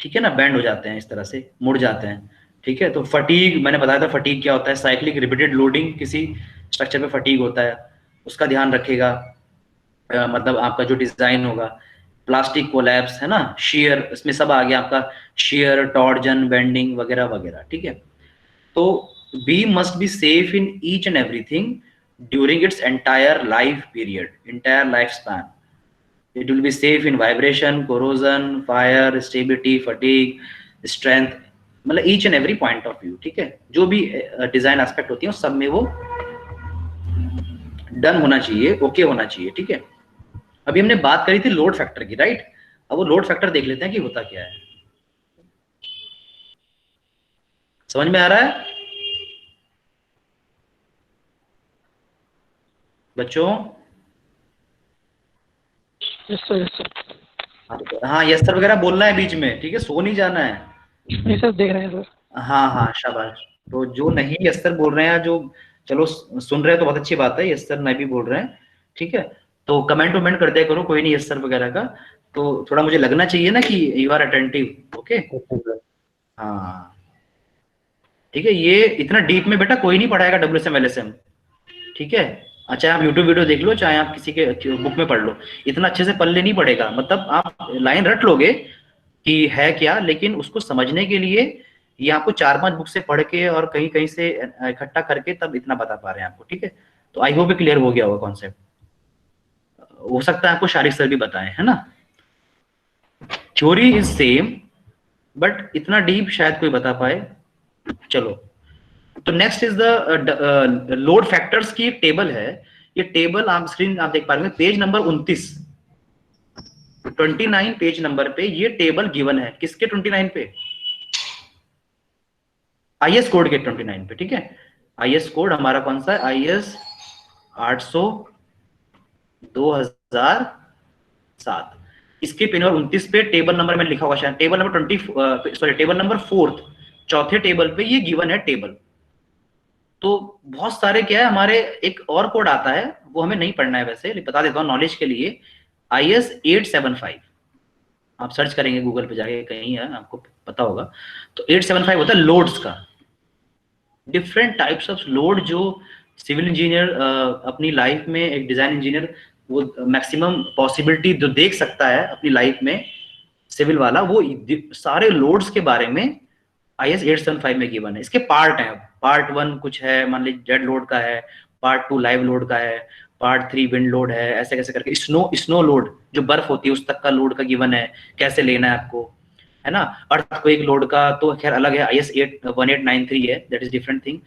ठीक है ना, बैंड हो जाते हैं इस तरह से, मुड़ जाते हैं, ठीक है। तो फटीग मैंने बताया था, फटीग क्या होता है, साइक्लिक रिपीटेड लोडिंग, किसी स्ट्रक्चर पे फटीग होता है, उसका ध्यान रखेगा। मतलब आपका जो डिजाइन होगा, प्लास्टिक कोलैप्स है ना, शेयर, इसमें सब आ गया आपका, शेयर, टॉर्जन, बेंडिंग वगैरह वगैरह, ठीक है। तो beam must be safe in each and everything during its entire life period, entire life span. It will be safe in vibration, corrosion, fire, stability, fatigue, strength, मतलब each and every point of view, ठीक है। जो भी design aspect होती है उस सब में वो डन होना चाहिए, ओके होना चाहिए, ठीक है। अभी हमने बात करी थी लोड फैक्टर की, राइट। अब वो लोड फैक्टर देख लेते हैं कि होता क्या है, समझ में आ रहा है बच्चों? Yes sir, yes sir. हाँ यस सर वगैरह बोलना है बीच में, ठीक है, सो नहीं जाना है। नहीं सर, देख रहे हैं सर। हाँ हाँ शाबाश। तो जो नहीं यस सर बोल रहे हैं, जो चलो सुन रहे हैं तो बहुत अच्छी बात है, यस सर नहीं भी बोल रहे हैं, ठीक है। तो कमेंट वमेंट कर दिया करो, कोई नहीं यस सर वगैरह का, तो थोड़ा मुझे लगना चाहिए ना कि यू आर अटेंटिव, ओके। हाँ ठीक है, ये इतना डीप में बेटा कोई नहीं पढ़ाएगा डब्ल्यूएसएम एलएसएम, ठीक है। अच्छा आप यूट्यूब वीडियो देख लो, चाहे आप किसी के बुक में पढ़ लो, इतना अच्छे से पल्ले नहीं पड़ेगा, मतलब आप लाइन रट लोगे कि है क्या, लेकिन उसको समझने के लिए ये आपको 4-5 बुक से पढ़ के और कहीं कहीं से इकट्ठा करके तब इतना बता पा रहे हैं आपको, ठीक है। तो आई होप क्लियर हो गया होगा कॉन्सेप्ट। हो सकता है आपको शारिक सर भी बताएं, है ना। थ्योरी इज सेम, बट इतना डीप शायद कोई बता पाए। चलो, तो next is the load factors की एक टेबल है। ये टेबल आप स्क्रीन आप देख पा रहे हैं, पेज नंबर 29, 29 पेज नंबर पे ये टेबल गिवन है। किसके 29 पे? आईएस कोड के 29 पे, ठीक है। आईएस कोड हमारा कौन सा है? आईएस 800 2007। इसके पेज नंबर 29 पे टेबल नंबर में लिखा हुआ शायद table number 20, sorry table number 4, चौथे टेबल पे ये गिवन है टेबल। तो बहुत सारे क्या है हमारे, एक और कोड आता है वो हमें नहीं पढ़ना है वैसे, बता देता हूँ नॉलेज के लिए। आईएस 875, आप सर्च करेंगे गूगल पे जाके, कहीं है आपको पता होगा। तो 875 होता है लोड्स का। डिफरेंट टाइप्स ऑफ लोड जो सिविल इंजीनियर अपनी लाइफ में, एक डिजाइन इंजीनियर वो मैक्सिमम पॉसिबिलिटी जो देख सकता है अपनी लाइफ में, सिविल वाला, वो सारे लोड्स के बारे में आईएस 875 में गिवन है। इसके पार्ट हैं, पार्ट 1 कुछ है, मान लीजिए डेड लोड का है, पार्ट 2 लाइव लोड का है, पार्ट 3 विंड लोड है, ऐसे कैसे करके स्नो लोड जो बर्फ होती है उस तक का लोड का गिवन है, कैसे लेना है आपको, है ना। अर्थक्वेक लोड का तो खैर अलग है, आईएस 1893 है, दैट इज डिफरेंट थिंग।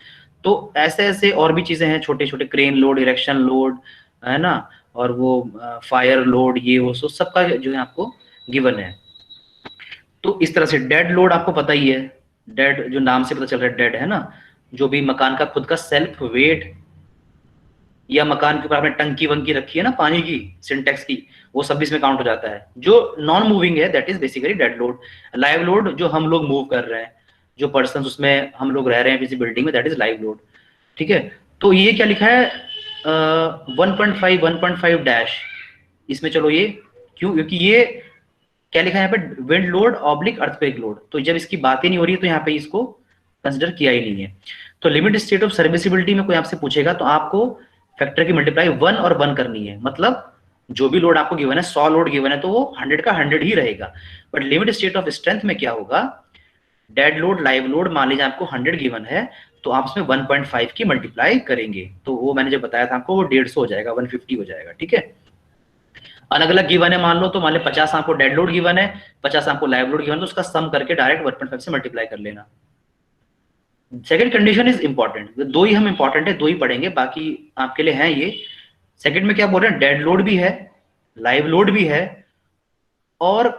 तो ऐसे ऐसे और भी चीजें हैं, छोटे छोटे क्रेन लोड, इरेक्शन लोड, है ना, और वो फायर लोड, ये वो सबका जो है आपको गिवन है। तो इस तरह से डेड लोड आपको पता ही है, डेड जो नाम से पता चल रहा है डेड, है ना, जो भी मकान का खुद का सेल्फ वेट, या मकान के ऊपर आपने टंकी वंकी रखी है ना पानी की, सिंटेक्स की, वो सब इसमें काउंट हो जाता है। जो नॉन मूविंग है that is basically dead load. Live load जो हम लोग मूव कर रहे हैं, जो पर्सन उसमें हम लोग रह रहे हैं किसी बिल्डिंग में, दैट इज लाइव लोड, ठीक है। तो ये क्या लिखा है 1.5 डैश, इसमें चलो ये क्यों, क्योंकि ये क्या लिखा है यहाँ पे, wind load oblique earthquake load. तो जब इसकी बात ही नहीं हो रही है तो यहाँ पे इसको कंसिडर किया ही नहीं है। तो लिमिट स्टेट ऑफ सर्विसिबिलिटी में कोई आपसे पूछेगा तो आपको फैक्टर की मल्टीप्लाई 1 और 1 करनी है। मतलब जो भी लोड आपको गिवन है, 100 लोड गिवन है तो वो 100 का 100 ही रहेगा। But limit state of strength में क्या होगा, डेड लोड, लाइव लोड, मान लीजिए आपको 100 गिवन है तो आप उसमें 1.5 की मल्टीप्लाई करेंगे, तो वो मैंने जो बताया था आपको वो 150 हो जाएगा, 150 हो जाएगा, ठीक है। अलग अलग गिवन है मान लो, तो मान लो 50 आपको डेड लोड गिवन है, 50 आपको लाइव लोड गिवन है, तो उसका सम करके डायरेक्ट 1.5 से मल्टीप्लाई कर लेना। सेकंड कंडीशन इज इंपॉर्टेंट, दो ही हम इंपॉर्टेंट है, दो ही पढ़ेंगे, बाकी आपके लिए हैं ये। सेकंड में क्या बोल रहे हैं, डेड लोड भी है, लाइव लोड भी है, और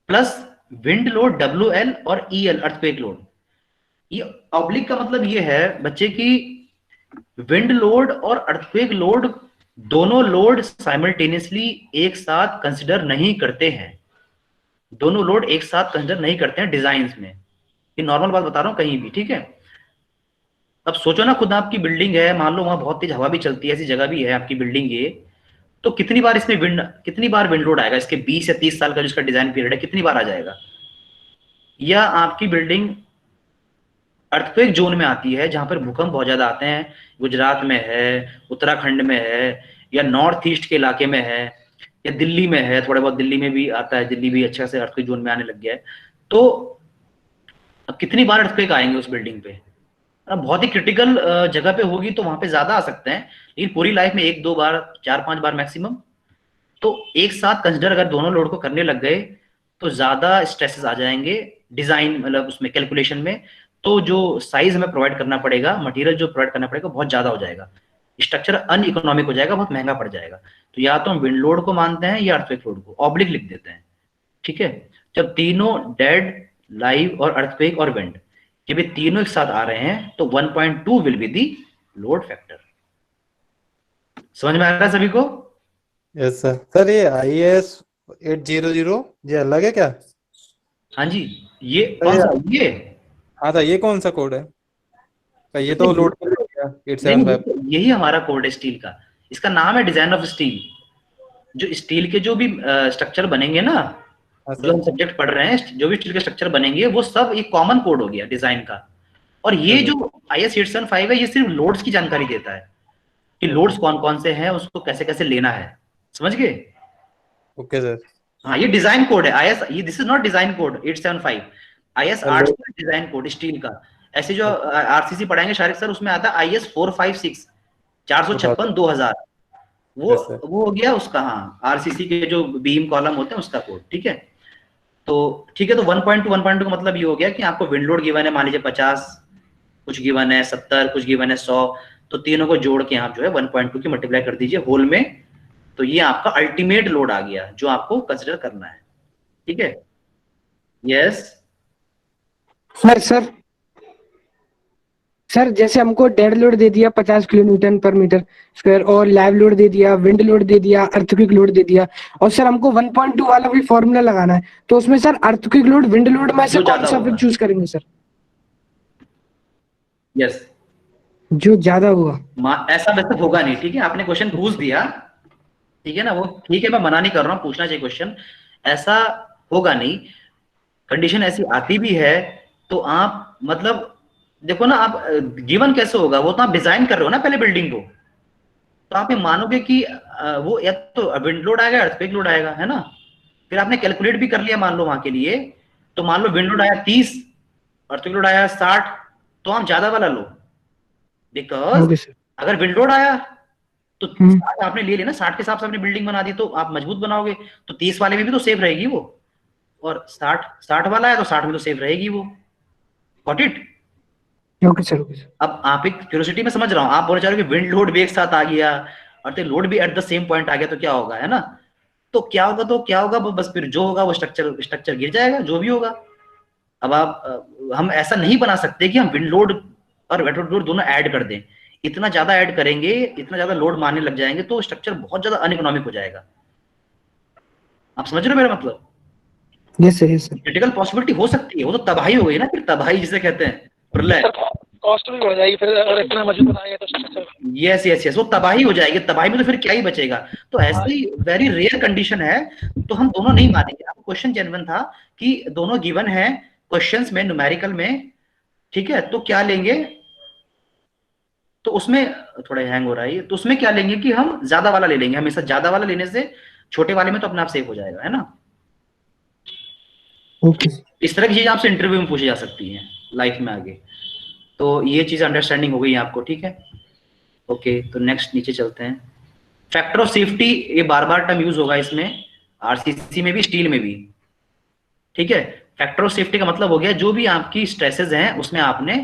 प्लस विंड लोड WL और EL अर्थक्वेक लोड। ये ऑब्लिक का मतलब ये है बच्चे की विंड लोड और अर्थक्वेक लोड दोनों लोड साइमल्टेनियसली एक साथ कंसिडर नहीं करते हैं, दोनों लोड एक साथ कंसिडर नहीं करते हैं डिजाइन में। ये नॉर्मल बात बता रहा हूं कहीं भी, ठीक है। अब सोचो ना, खुद आपकी बिल्डिंग है, मान लो वहां बहुत तेज हवा भी चलती है, ऐसी जगह भी है आपकी बिल्डिंग ये, तो कितनी बार इसमें कितनी बार विंड लोड आएगा, इसके 20 या 30 साल का जिसका डिजाइन पीरियड है, कितनी बार आ जाएगा। या आपकी बिल्डिंग अर्थक्वेक जोन में आती है जहां पर भूकंप बहुत ज्यादा आते हैं, गुजरात में है, उत्तराखंड में है, या नॉर्थ ईस्ट के इलाके में है, या दिल्ली में है, थोड़ा बहुत दिल्ली में भी आता है, दिल्ली भी अच्छा से अर्थक्वेक जोन में आने लग गया है। तो अब कितनी बार अर्थक्वेक आएंगे उस बिल्डिंग पे, अब बहुत ही क्रिटिकल जगह पे होगी तो वहां पे ज्यादा आ सकते हैं, लेकिन पूरी लाइफ में 1-2 बार, 4-5 बार मैक्सिमम। तो एक साथ कंसिडर अगर दोनों लोड को करने लग गए तो ज्यादा स्ट्रेसेस आ जाएंगे डिजाइन, मतलब उसमें कैलकुलेशन में। तो जो साइज हमें प्रोवाइड करना पड़ेगा, मटेरियल जो प्रोवाइड करना पड़ेगा बहुत ज्यादा हो जाएगा, स्ट्रक्चर अनइकोनॉमिक हो जाएगा, बहुत महंगा पड़ जाएगा। तो या तो हम विंड लोड को मानते हैं या अर्थक्वेक लोड को, ऑब्लिक लिख देते हैं, ठीक है। जब तीनों डेड, लाइव और अर्थक्वेक और विंड, जब ये तीनों एक साथ आ रहे हैं तो 1.2 will be the load factor. समझ में आ रहा है सभी को? Yes sir. सर ये IAS 800 ये अलग है क्या? हाँ जी, ये कौन सा, ये हाँ सर, ये कौन सा कोड है? ये तो लोड कर गया 875। यही हमारा कोड है स्टील का, इसका नाम है डिजाइन ऑफ स्टील। जो स्टील के जो भी स्ट्रक्चर बनेंगे ना, जो हम सब्जेक्ट पढ़ रहे हैं, जो भी स्टील के स्ट्रक्चर बनेंगे वो सब एक कॉमन कोड हो गया डिजाइन का। और ये जो IS 875 है ये सिर्फ लोड्स की जानकारी देता है कि लोड्स कौन कौन से हैं, उसको कैसे कैसे लेना है, समझ गए? Okay sir. हाँ, ये डिजाइन कोड है IS, ये this is not design code 875, IS 800 design code steel का। ऐसे जो RCC पढ़ाएंगे शारिक सर, उसमें आता है IS 456 456 2000, वो Yes, sir. वो हो गया उसका, हाँ, आरसीसी के जो बीम कॉलम होते हैं उसका कोड, ठीक है। तो ठीक है, तो 1.2 का मतलब ये हो गया कि आपको विंड लोड गिवन है, मान लीजिए 50, कुछ गिवन है 70, कुछ गिवन है 100, तो तीनों को जोड़ के आप जो है 1.2 की मल्टीप्लाई कर दीजिए होल में, तो ये आपका अल्टीमेट लोड आ गया जो आपको कंसिडर करना है, ठीक है। यस, सर सर सर जैसे हमको डेड लोड दे दिया 50 किलो न्यूटन पर मीटर स्क्वायर, और लैब लोड दे दिया, विंड लोड दे दिया, अर्थक्वेक लोड दे दिया, और सर हमको 1.2 वाला भी फॉर्मूला लगाना है, तो उसमें sir earthquake load, wind load में से जो कौन ज्यादा सा होगा। चूज करेंगे सर? यस, जो ज्यादा हुआ। ऐसा वैसे होगा नहीं, ठीक है, आपने क्वेश्चन पूछ दिया, ठीक है ना, वो ठीक है, मैं मना नहीं कर रहा हूँ, पूछना चाहिए क्वेश्चन, ऐसा होगा नहीं, कंडीशन ऐसी आती भी है तो आप मतलब देखो ना, आप गिवन कैसे होगा, वो तो आप डिजाइन कर रहे हो ना पहले बिल्डिंग को, तो आप ये मानोगे कि वो या तो विंड लोड आएगा, अर्थक्वेक लोड आएगा, है ना, फिर आपने कैलकुलेट भी कर लिया मान लो वहां के लिए, तो मान लो विंड लोड आया 30, अर्थक्वेक लोड आया 60, तो आप ज्यादा वाला लो, बिकॉज ओके सर। अगर विंड लोड आया तो हम्म। 60 आपने ले लिया ना, 60 के हिसाब से आपने बिल्डिंग बना दी, तो आप मजबूत बनाओगे, तो 30 वाले में भी तो सेफ रहेगी वो, और 60 वाला है तो 60 में तो सेफ रहेगी वो, got it. Okay sir, okay sir. अब आप एक क्यूरियोसिटी में समझ रहा हूँ, आप बोलना चाह रहे हो कि विंड लोड भी एक साथ आ गया और तो लोड भी एट द सेम पॉइंट आ गया तो क्या होगा, है ना, तो क्या होगा, वो बस फिर जो होगा वो स्ट्रक्चर गिर जाएगा, जो भी होगा। अब आप हम ऐसा नहीं बना सकते कि हम विंड लोड और वेट लोड दोनों ऐड कर दें, इतना ज्यादा ऐड करेंगे, इतना ज्यादा लोड मारने लग जाएंगे तो स्ट्रक्चर बहुत ज्यादा अनइकोनॉमिक हो जाएगा। आप समझ रहे हो मेरा मतलब? Yes sir, yes sir. Critical possibility हो सकती है, वो तो तबाही हो गई ना, फिर तबाही जिसे कहते हैं, प्रलय। कॉस्ट भी बढ़ जाएगी फिर अगर इतना मजबूत बनाएंगे तो स्ट्रक्चर। यस यस यस, वो तबाही हो जाएगी, तबाही में तो फिर क्या ही बचेगा। तो ऐसी वेरी रेयर कंडीशन है, तो हम दोनों नहीं मानेंगे। आपको क्वेश्चन जेन्युइन था कि दोनों गिवन है क्वेश्चंस में, न्यूमेरिकल में, ठीक है, तो क्या लेंगे, तो उसमें थोड़ा हैंग हो रहा है, तो उसमें क्या लेंगे कि हम ज्यादा वाला ले लेंगे, हमेशा ज्यादा वाला लेने से छोटे वाले में तो अपने आप सेफ हो जाएगा, है ना। ओके। इस तरह की चीज आपसे इंटरव्यू में पूछी जा सकती है लाइफ में आगे, तो ये चीज अंडरस्टैंडिंग हो गई आपको, ठीक है। ओके, तो नेक्स्ट नीचे चलते हैं। फैक्टर ऑफ सेफ्टी, ये बार बार टर्म यूज होगा इसमें, आरसीसी में भी, स्टील में भी, ठीक है। फैक्टर ऑफ सेफ्टी का मतलब हो गया जो भी आपकी स्ट्रेसेस हैं उसमें आपने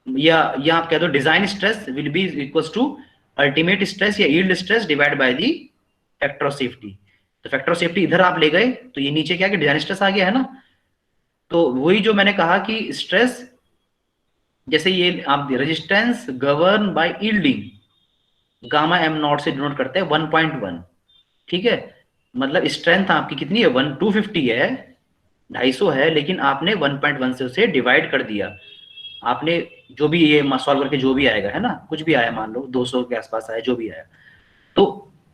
या आप कह दो design stress will be equals to ultimate stress या yield stress divide by the factor of safety. तो फैक्टर ऑफ सेफ्टी इधर आप ले गए तो ये नीचे क्या, कि डिजाइन स्ट्रेस आ गया, है ना। तो वही जो मैंने कहा कि स्ट्रेस, जैसे ये आप resistance govern by yielding, gamma am not से डिनोट करते हैं 1.1, ठीक है। मतलब स्ट्रेंथ आपकी कितनी है, 250 है, 250 है, लेकिन आपने 1.1 से उसे डिवाइड कर दिया, आपने जो भी ये सॉल्व करके जो भी आएगा, है ना, कुछ भी आया, मान लो 200 के आसपास आया, जो भी आया, तो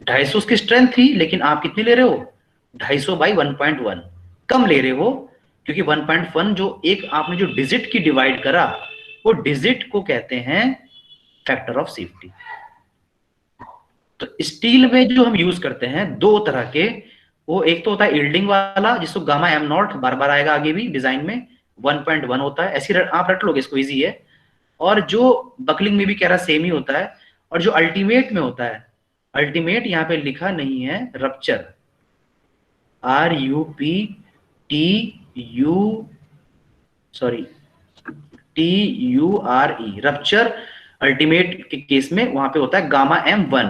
250 उसकी स्ट्रेंथ थी, लेकिन आप कितनी ले रहे हो, 250 बाई 1.1, कम ले रहे हो, क्योंकि 1.1 जो एक आपने जो डिजिट की डिवाइड करा, वो डिजिट को कहते हैं फैक्टर ऑफ सेफ्टी। तो स्टील में जो हम यूज करते हैं दो तरह के, वो एक तो होता है यील्डिंग वाला, जिसको गामा एम नॉट बार बार आएगा आगे भी डिजाइन में, 1.1 होता है, ऐसी आप रट लोगे, इसको इजी है। और जो बकलिंग में भी कह रहा सेम ही होता है, और जो अल्टीमेट में होता है, अल्टीमेट यहाँ पे लिखा नहीं है, रप्चर, TURE, रप्चर अल्टीमेट के केस में वहां पे होता है गामा M1,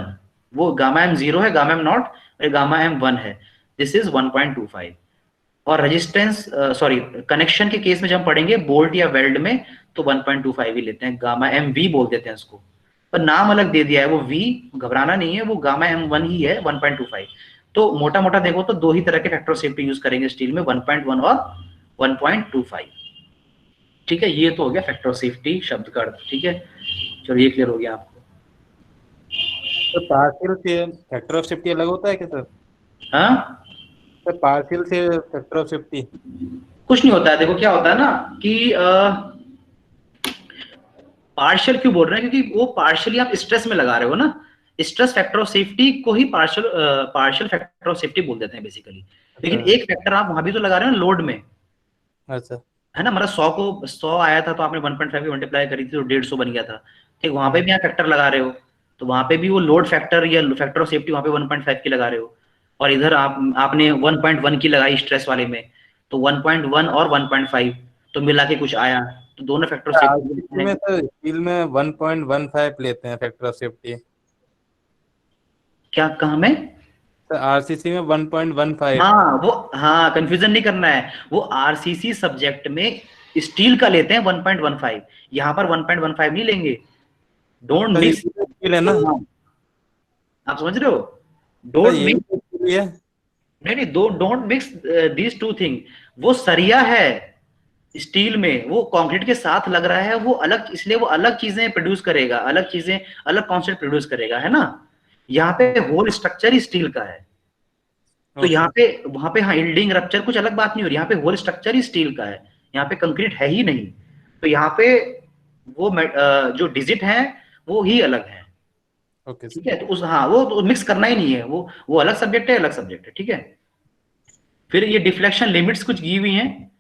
वो गामा M0 है, गामा M नॉट, और गामा M1 है, दिस इज 1.25। और रेजिस्टेंस कनेक्शन के केस में जब हम पढ़ेंगे बोल्ट या वेल्ड में, तो 1.25 ही लेते हैं, गामा MV बोल देते हैं उसको, पर नाम अलग दे दिया है, वो V घबराना नहीं है, वो गामा M1 ही है, 1.25। तो मोटा मोटा देखो तो दो ही तरह के फैक्टर ऑफ सेफ्टी यूज करेंगे स्टील में, 1.1 और 1.25, ठीक है। ये तो हो गया फैक्टर ऑफ सेफ्टी शब्द का अर्थ, ठीक है। चलो ये क्लियर हो गया आपको। तो पार्शियल से फैक्टर ऑफ सेफ्टी अलग होता है क्या सर? हाँ, सर पार्शियल से फैक्टर ऑफ सेफ्टी कुछ नहीं होता है, देखो क्या होता है ना कि पार्शियल क्यों बोल रहे हैं, क्योंकि वो पार्शियली आप स्ट्रेस में लगा रहे हो ना, स्ट्रेस फैक्टर ऑफ सेफ्टी को ही पार्शियल फैक्टर ऑफ सेफ्टी बोल देते हैं बेसिकली। लेकिन एक फैक्टर आप वहां भी तो लगा रहे हो ना लोड में, अच्छा, है ना, मतलब 100 आया था तो आपने 1.5 की मल्टीप्लाई करी थी तो 150 बन गया था, ठीक, वहां पे भी आप फैक्टर लगा रहे हो, तो वहां पे भी वो लोड फैक्टर या फैक्टर ऑफ सेफ्टी वहां पे 1.5 की लगा रहे हो, और इधर आपने 1.1 की लगाई स्ट्रेस वाले में, तो 1.1 और 1.5 तो मिला के कुछ आया, तो दोनों फैक्टर ऑफ सेफ्टी आरसीसी में तो स्टील में 1.15 लेते हैं फैक्टर ऑफ सेफ्टी। क्या कहा मैं? तो आरसीसी में 1.15। हाँ वो, हाँ कंफ्यूजन नहीं करना है, वो आरसीसी सब्जेक्ट में स्टील का लेते हैं 1.15, यहाँ पर 1.15 नहीं लेंगे। डोंट तो मिक्स। ये स्टील है ना? आप समझ रहे हो? तो डोंट ये मिक्स। भी स्टील है। नहीं नहीं, don't mix these two thing. वो सरिया है स्टील में, वो कंक्रीट के साथ लग रहा है, वो अलग, इसलिए वो अलग चीजें प्रोड्यूस करेगा, अलग चीजें, अलग कॉन्सेप्ट प्रोड्यूस करेगा, है ना। यहाँ पे होल स्ट्रक्चर ही स्टील का है, तो यहाँ पे वहां पे हाँ यील्डिंग रप्चर कुछ अलग बात नहीं हो रही, यहाँ पे होल स्ट्रक्चर ही स्टील का है, यहाँ पे कंक्रीट है ही नहीं। तो यहाँ पे वो जो डिजिट है वो ही अलग है। ओके ठीक है, तो उस, हाँ वो तो मिक्स करना ही नहीं है, वो अलग सब्जेक्ट है, अलग सब्जेक्ट है। ठीक है, फिर ये डिफ्लेक्शन लिमिट्स कुछ दी हुई हैं,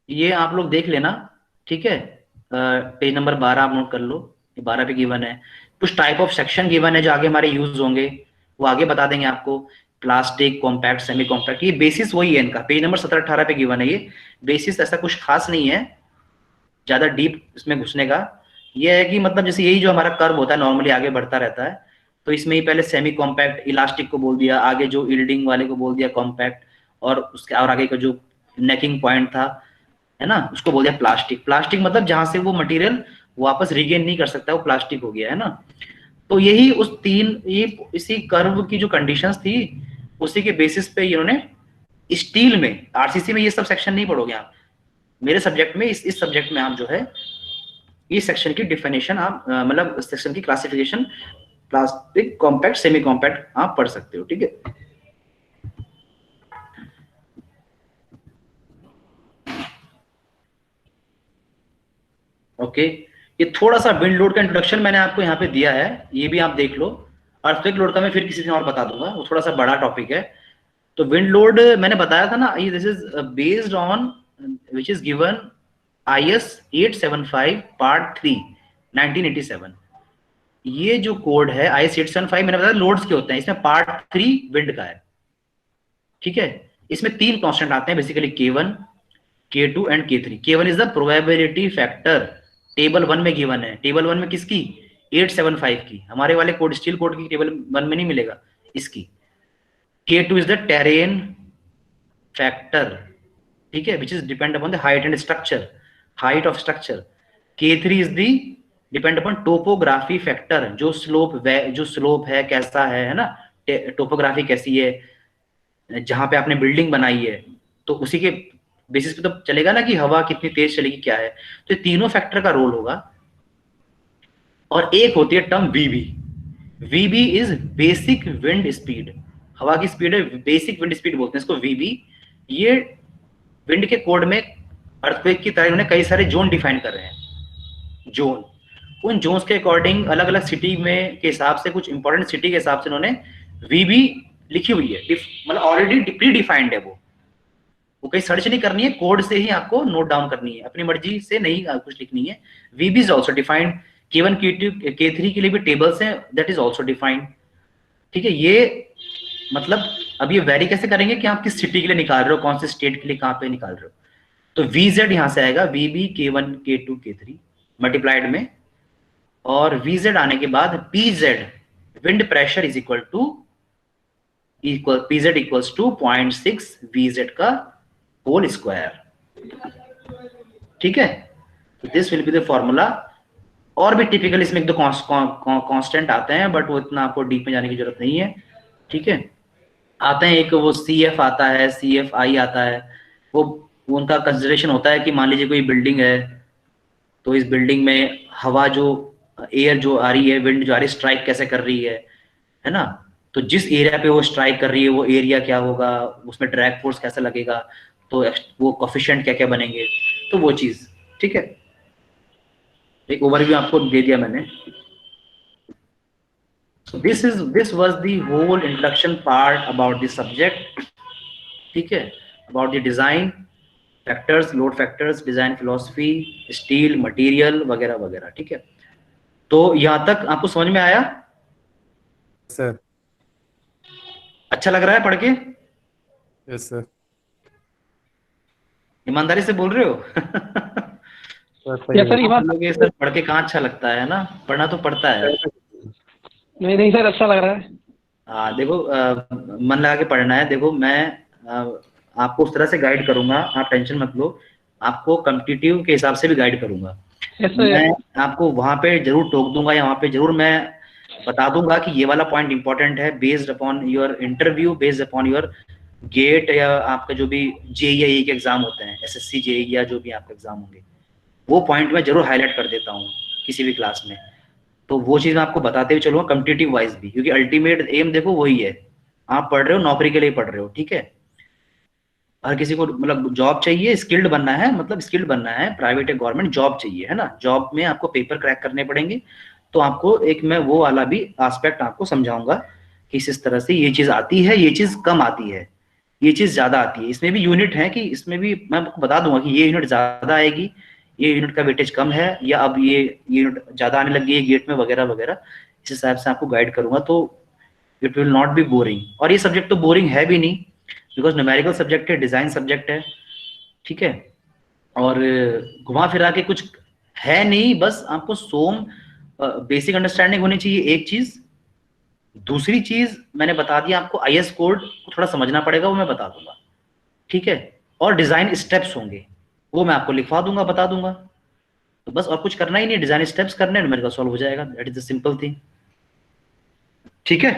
ये आप लोग देख लेना। ठीक है, पेज नंबर 12 आप नोट कर लो, ये 12 पे गिवन है। कुछ टाइप ऑफ सेक्शन गिवन है जो आगे हमारे यूज होंगे, वो आगे बता देंगे आपको। प्लास्टिक, कॉम्पैक्ट, सेमी कॉम्पैक्ट, ये बेसिस वही है इनका, पेज नंबर 17-18 पे गिवन है ये बेसिस, ऐसा कुछ खास नहीं है ज्यादा डीप इसमें घुसने का। ये है कि मतलब जैसे यही जो हमारा कर्व होता है नॉर्मली आगे बढ़ता रहता है, तो इसमें ही पहले सेमी कॉम्पैक्ट इलास्टिक को बोल दिया, आगे जो यील्डिंग वाले को बोल दिया कॉम्पैक्ट, और उसके और आगे का जो नेकिंग पॉइंट था, है ना, उसको बोल दिया प्लास्टिक। प्लास्टिक मतलब जहां से वो मटेरियल वापस रिगेन नहीं कर सकता, वो प्लास्टिक हो गया, है ना। तो यही उस ये इसी कर्व की जो कंडीशंस थी, उसी के बेसिस पे इन्होंने स्टील में, आरसीसी में ये सब सेक्शन नहीं पढ़ोगे आप, मेरे सब्जेक्ट में, इस सब्जेक्ट में आप जो है इस सेक्शन की डिफिनेशन आप मतलब सेक्शन की classification, plastic, compact, semi compact आप पढ़ सकते हो। ठीक है, ओके। ये थोड़ा सा विंड लोड का इंट्रोडक्शन मैंने आपको यहाँ पे दिया है, ये भी आप देख लो। अर्थक्वेक लोड का मैं फिर किसी दिन और बता दूंगा, वो थोड़ा सा बड़ा टॉपिक है। तो विंड लोड मैंने बताया था ना, ये this is based on which is given IS 875 part 3 1987। ये जो कोड है IS 875 मैंने बताया लोड्स के होते हैं, इसमें पार्ट 3 विंड का है। ठीक है, इसमें 3 कांस्टेंट आते हैं basically, K1, K2 and K3। K1 is the probability factor, table 1 में गिवन है। टेबल 1 में किसकी? 875 की, हमारे वाले कोड स्टील कोड की टेबल 1 में नहीं मिलेगा, इसकी। K2 is the terrain factor, ठीक है, which is depend upon the height and structure, height of structure. K3 is the depend upon topography factor, जो स्लोप है कैसा है ना, टोपोग्राफी कैसी है, जहां पे आपने बिल्डिंग बनाई है, तो उसी के बेसिस पे तो चलेगा ना कि हवा कितनी तेज चलेगी क्या है। तो ये तीनों फैक्टर का रोल होगा। और एक होती है term VB। VB is basic wind speed, हवा की स्पीड है, बेसिक विंड स्पीड बोलते हैं इसको VB। ये विंड के कोड में अर्थक्वेक की तरह इन्होंने कई सारे जोन डिफाइन कर रहे हैं, जोन। उन जोन्स के अकॉर्डिंग अलग अलग सिटी में के हिसाब से, कुछ इंपॉर्टेंट सिटी के हिसाब से उन्होंने VB लिखी हुई है, मतलब ऑलरेडी प्री डिफाइंड है वो कहीं सर्च नहीं करनी है, कोड से ही आपको नोट डाउन करनी है, अपनी मर्जी से नहीं कुछ लिखनी है। VB is also defined, K1, K2, K3 के लिए भी टेबल्स हैं, दैट इज ऑल्सो डिफाइंड। ठीक है, ये मतलब अब ये वेरी कैसे करेंगे कि आप किस सिटी के लिए निकाल रहे हो, कौन से स्टेट के लिए कहाँ पे निकाल रहे हो। तो VZ यहाँ से आएगा, VB K1, K2, K3 multiplied में, और VZ आने के बाद PZ wind pressure is equal PZ equals to 0.6 VZ का होल स्क्वायर। ठीक है, this will be the formula. और भी टिपिकल इसमें एक दो कांस्टेंट आते हैं, बट वो इतना आपको डीप में जाने की जरूरत नहीं है। ठीक है, आते हैं, एक वो CF आता है, CFI आता है, वो उनका कंसिडरेशन होता है कि मान लीजिए कोई बिल्डिंग है, तो इस बिल्डिंग में हवा जो, एयर जो आ रही है, विंड जो आ रही है, स्ट्राइक कैसे कर रही है ना। तो जिस एरिया पे वो स्ट्राइक कर रही है, वो एरिया क्या होगा, उसमें ड्रैग फोर्स कैसा लगेगा, तो वो कोफिशिएंट क्या क्या बनेंगे, तो वो चीज। ठीक है, एक ओवरव्यू आपको दे दिया मैंने। So this was the whole introduction part about the subject. ठीक है, about the design factors, load factors, design philosophy, steel material वगैरह वगैरह। ठीक है, तो यहाँ तक आपको समझ में आया? सर। अच्छा लग रहा है पढ़ के? Yes sir. ईमानदारी से बोल रहे हो? सर सही या सर ये बात बोलोगे सर पढ़ के कहाँ अच्छा लगता है ना, पढ़ना तो पड़ता है। नहीं नहीं सर, अच्छा लग रहा है। हाँ देखो, मन लगा के पढ़ना है। देखो मैं आपको उस तरह से गाइड करूंगा, आप टेंशन मत लो। आपको कॉम्पिटिटिव के हिसाब से भी गाइड करूंगा। Yes sir. मैं आपको वहां पे जरूर टोक दूंगा, या वहां पे जरूर मैं बता दूंगा कि ये वाला पॉइंट इंपॉर्टेंट है, based upon your interview, based upon your GATE, या आपका जो भी जेईई के एग्जाम होते हैं, एसएससी जेईई या जो भी आपके एग्जाम होंगे, वो पॉइंट मैं जरूर हाईलाइट कर देता हूँ किसी भी क्लास में। तो वो चीज मैं आपको बताते हुए चलूंगा कॉम्पिटिटिव वाइज भी, क्योंकि अल्टीमेट एम देखो वही है, आप पढ़ रहे हो नौकरी के लिए पढ़ रहे हो, ठीक है। हर किसी को मतलब जॉब चाहिए, स्किल्ड बनना है, मतलब स्किल्ड बनना है, प्राइवेट या गवर्नमेंट जॉब चाहिए, है ना। जॉब में आपको पेपर क्रैक करने पड़ेंगे, तो आपको एक मैं वो वाला भी एस्पेक्ट आपको समझाऊंगा कि इस तरह से ये चीज आती है, ये चीज कम आती है, ये चीज ज्यादा आती है। इसमें भी यूनिट है कि इसमें भी मैं आपको बता दूंगा कि ये यूनिट ज्यादा आएगी, ये यूनिट का वेटेज कम है, या अब ये यूनिट ज्यादा आने लगी है गेट में वगैरह वगैरह। इस हिसाब से आपको गाइड करूंगा, तो it will not be boring. और ये सब्जेक्ट तो बोरिंग है भी नहीं, बिकॉज न्यूमेरिकल सब्जेक्ट है, डिजाइन सब्जेक्ट है, ठीक है। और घुमा फिरा के कुछ है नहीं, बस आपको बेसिक अंडरस्टैंडिंग होनी चाहिए एक चीज। दूसरी चीज मैंने बता दिया आपको, आईएस कोड को थोड़ा समझना पड़ेगा, वो मैं बता दूंगा, ठीक है। और डिजाइन स्टेप्स होंगे, वो मैं आपको लिखवा दूंगा, बता दूंगा। तो बस और कुछ करना ही नहीं, डिजाइन स्टेप्स करने, न्यूमेरिकल सॉल्व हो जाएगा, that is the simple thing, ठीक है।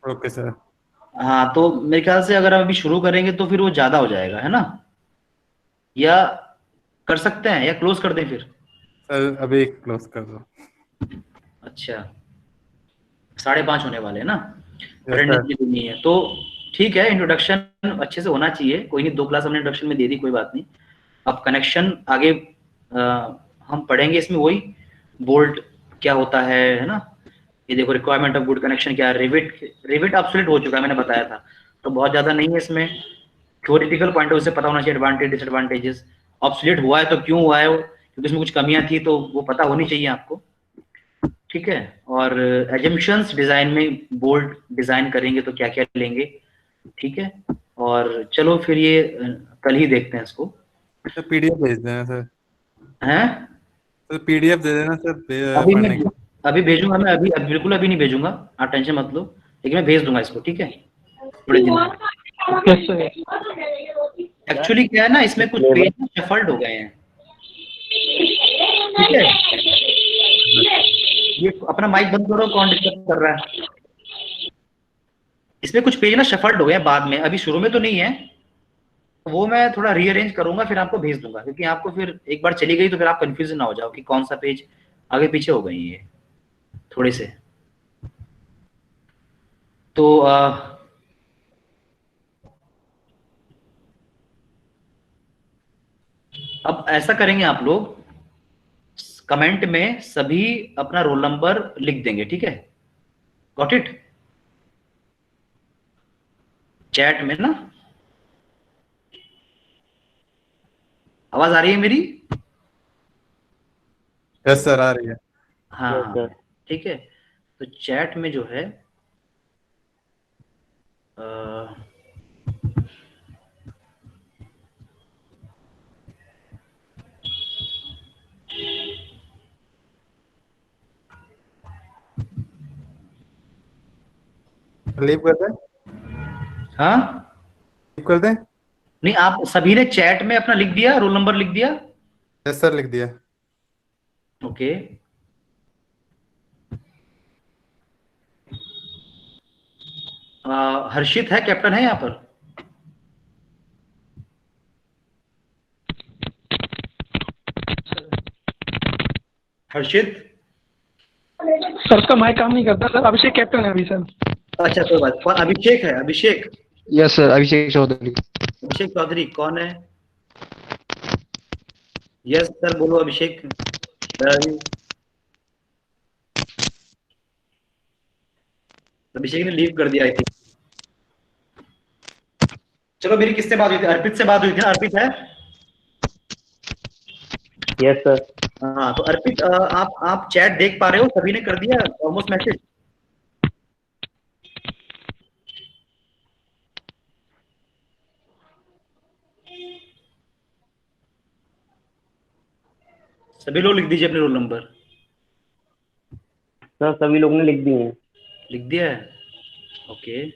Okay sir. हाँ तो मेरे ख्याल से अगर हम अभी शुरू करेंगे तो फिर वो ज्यादा हो जाएगा, है ना। या कर सकते हैं, या क्लोज कर दें फिर? सर अभी क्लोज कर दो। अच्छा, 5:30 होने वाले हैं ना, यस अटेंडेंस सर। भी देनी है, तो ठीक है। इंट्रोडक्शन अच्छे से होना चाहिए, कोई नहीं, 2 क्लास हमने इंट्रोडक्शन में दे दी, कोई बात नहीं। अब कनेक्शन आगे हम पढ़ेंगे, इसमें वही बोल्ट क्या होता है ना। ये देखो, रिक्वायरमेंट ऑफ गुड कनेक्शन क्या है, रिविट, रिविट ऑब्सोलीट हो चुका है, मैंने बताया था, तो बहुत ज्यादा नहीं है इसमें। थ्योरेटिकल पॉइंट ऑफ व्यू से पता होना चाहिए एडवांटेज डिसएडवांटेजेस। ऑब्सोलीट हुआ है तो क्यों हुआ है वो, क्योंकि इसमें कुछ कमियां थी, तो वो पता होनी चाहिए आपको, ठीक है। और एजम्पशंस डिजाइन में, बोल्ट डिजाइन करेंगे तो क्या क्या लेंगे, ठीक है। और चलो फिर ये कल ही देखते हैं इसको, सर पीडीएफ भेज देना सर। हैं। सर पीडीएफ दे देना सर अभी मैं पढ़ने की। अभी भेजूंगा, मैं अभी बिल्कुल अभी नहीं भेजूंगा, आप टेंशन मत लो, लेकिन मैं भेज दूंगा इसको, ठीक है, थोड़े दिन में। Yes sir. एक्चुअली क्या है ना, इसमें कुछ पेज शफल्ड हो गए हैं, ठीक है। ये अपना माइक बंद करो, कौन डिस्टर्ब कर रहा है। इसमें कुछ पेज ना शफल्ड हो गए हैं बाद में, अभी शुरू में तो नहीं है, वो मैं थोड़ा रीअरेंज करूंगा, फिर आपको भेज दूंगा, क्योंकि आपको फिर एक बार चली गई तो फिर आप कंफ्यूज ना हो जाओ कि कौन सा पेज आगे पीछे हो गई है थोड़े से। तो अब ऐसा करेंगे, आप लोग कमेंट में सभी अपना रोल नंबर लिख देंगे, ठीक है, गॉट इट, चैट में ना। आवाज आ रही है मेरी? यस सर आ रही है। हाँ हाँ, ठीक है। तो चैट में जो है लीव कर दें। हाँ लीव कर दें। नहीं, आप सभी ने चैट में अपना लिख दिया, रोल नंबर लिख दिया? यस सर लिख दिया। ओके, हर्षित है, कैप्टन है यहाँ पर? हर्षित? सर उसका माइक काम नहीं करता सर, अभिषेक कैप्टन है अभी सर। अच्छा कोई बात, कौन? अभिषेक है, अभिषेक? यस सर, अभिषेक चौधरी। अभिषेक चौधरी कौन है? यस सर, बोलो अभिषेक। अभिषेक ने लीव कर दिया, आई थिंक। चलो, मेरी किससे बात हुई थी? अर्पित से बात हुई थी ना, अर्पित है? Yes sir. हाँ तो अर्पित, आप चैट देख पा रहे हो? सभी ने कर दिया ऑलमोस्ट मैसेज? सभी लोग लिख दीजिए अपने रोल नंबर। सर सभी लोग ने लिख दिए हैं। लिख दिया है? ओके।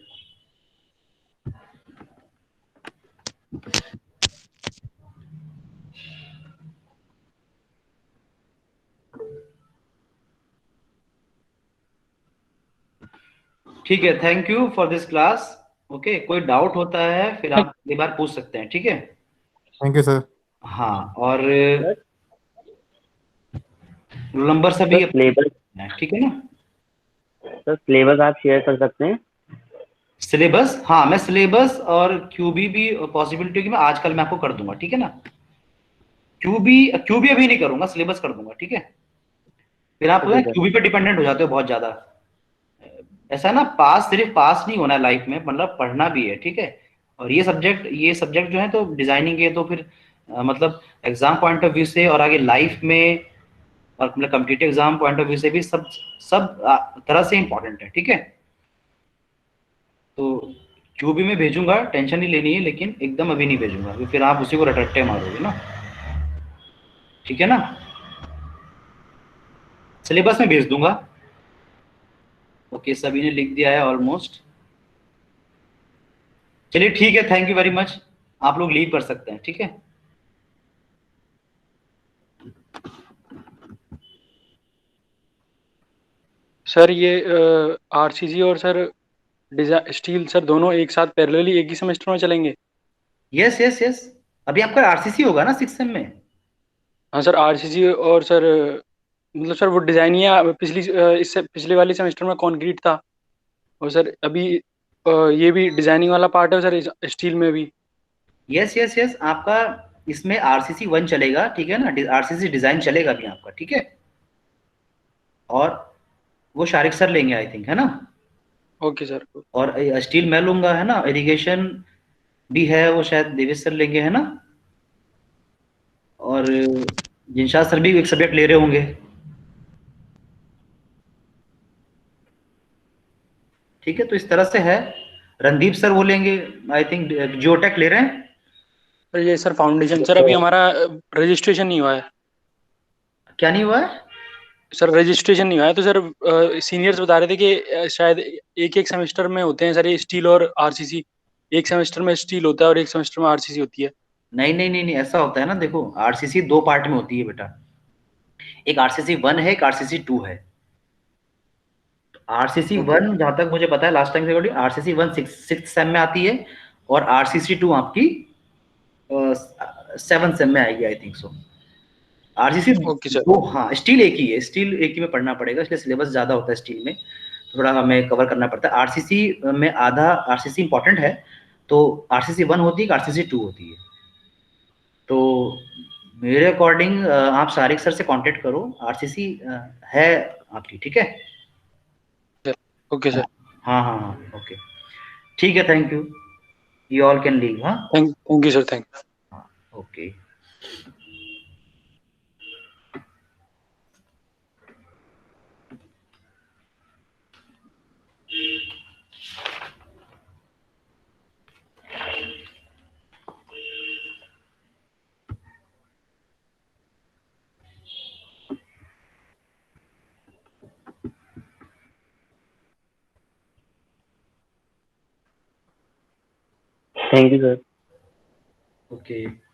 ठीक है, thank you for this class. Okay, कोई डाउट होता है फिर आप अगली बार पूछ सकते हैं, ठीक है? Thank you sir. हाँ, और रोल नंबर सभी सर सिलेबस, ठीक है ना? सर सिलेबस आप शेयर कर सकते हैं। सिलेबस, हाँ मैं सिलेबस और क्यूबी भी पॉसिबिलिटी होगी, मैं आजकल मैं आपको कर दूंगा, ठीक है ना? क्यूबी क्यूबी अभी नहीं करूंगा, सिलेबस कर दूंगा, ठीक है? फिर आप ओके सर। क्यूबी पे डिपेंडेंट हो जाते हो बहुत ज्यादा। ऐसा ना, पास सिर्फ पास नहीं होना है लाइफ में, मतलब पढ़ना भी है, ठीक है? और ये सब्जेक्ट जो है तो डिजाइनिंग के तो फिर मतलब एग्जाम पॉइंट ऑफ व्यू से और आगे लाइफ में और मतलब competitive exam point of view से भी सब सब तरह से इंपॉर्टेंट है, ठीक है? तो क्यूबी में भेजूंगा, टेंशन नहीं लेनी है, लेकिन एकदम अभी नहीं भेजूंगा क्योंकि फिर आप उसी को रटरट्टे मारोगे ना, ठीक है ना? सिलेबस में भेज दूंगा। ओके, सभी ने लिख दिया है ऑलमोस्ट। चलिए ठीक है, थैंक यू वेरी मच। आप लोग लीव कर सकते हैं, ठीक है? सर ये आरसीसी और सर डिजाइन स्टील सर दोनों एक साथ पैरेलली एक ही सेमेस्टर में चलेंगे? Yes yes yes. अभी आपका आरसीसी होगा ना 6 सेम में? हाँ सर, आरसीसी और सर मतलब सर वो डिजाइन या पिछली इससे पिछले वाले सेमेस्टर में कंक्रीट था, और सर अभी ये भी डिजाइनिंग वाला पार्ट है सर स्टील में भी। यस यस यस, आपका इसमें आरसीसी 1 चलेगा, ठीक है ना? आरसीसी डिजाइन चलेगा भी आपका, ठीक है? और वो शारिक सर लेंगे आई थिंक, है ना? Okay sir. और स्टील मैं लूंगा, है ना? इरिगेशन भी है, वो शायद देवेश सर लेंगे, है ना? और जिनशाद सर भी एक सब्जेक्ट ले रहे होंगे, ठीक है? तो इस तरह से है। रणदीप सर वो लेंगे आई थिंक, जियोटेक ले रहे हैं। सर ये सर फाउंडेशन सर अभी हमारा रजिस्ट्रेशन नहीं हुआ है। क्या नहीं हुआ है? सर रजिस्ट्रेशन नहीं हुआ है, तो सर सीनियर्स बता रहे थे कि शायद एक एक सेमेस्टर में होते हैं सर ये स्टील और आरसीसी। एक सेमेस्टर में स्टील होता है और एक सेमेस्टर में आरसीसी होती है। नहीं नहीं नहीं नहीं, ऐसा होता है ना, देखो आरसीसी 2 पार्ट में होती है बेटा। एक आरसीसी 1 है, एक आरसीसी 2 है। आरसीसी ओके 1 जहां तक मुझे पता है लास्ट टाइम से अकॉर्डिंग, आरसीसी 1 सिक्स सेम में आती है, और आरसीसी 2 आपकी 7 सेम में आएगी I think so. RCC okay sir. दो, हाँ स्टील एक ही है, स्टील एक ही में पढ़ना पड़ेगा, इसलिए सिलेबस ज्यादा होता है स्टील में, थोड़ा हमें कवर करना पड़ता है। आरसीसी में आधा आरसीसी इंपॉर्टेंट है, तो आरसीसी 1 होती है, आरसीसी 2 होती है। तो मेरे अकॉर्डिंग आप सारिक सर से कांटेक्ट करो, आरसीसी है आपकी, ठीक है? Okay sir. हाँ हाँ हाँ, ओके, ठीक है, thank you. You all can leave, हाँ। Thank you sir, thank you. हाँ, okay. Thank you sir. Okay.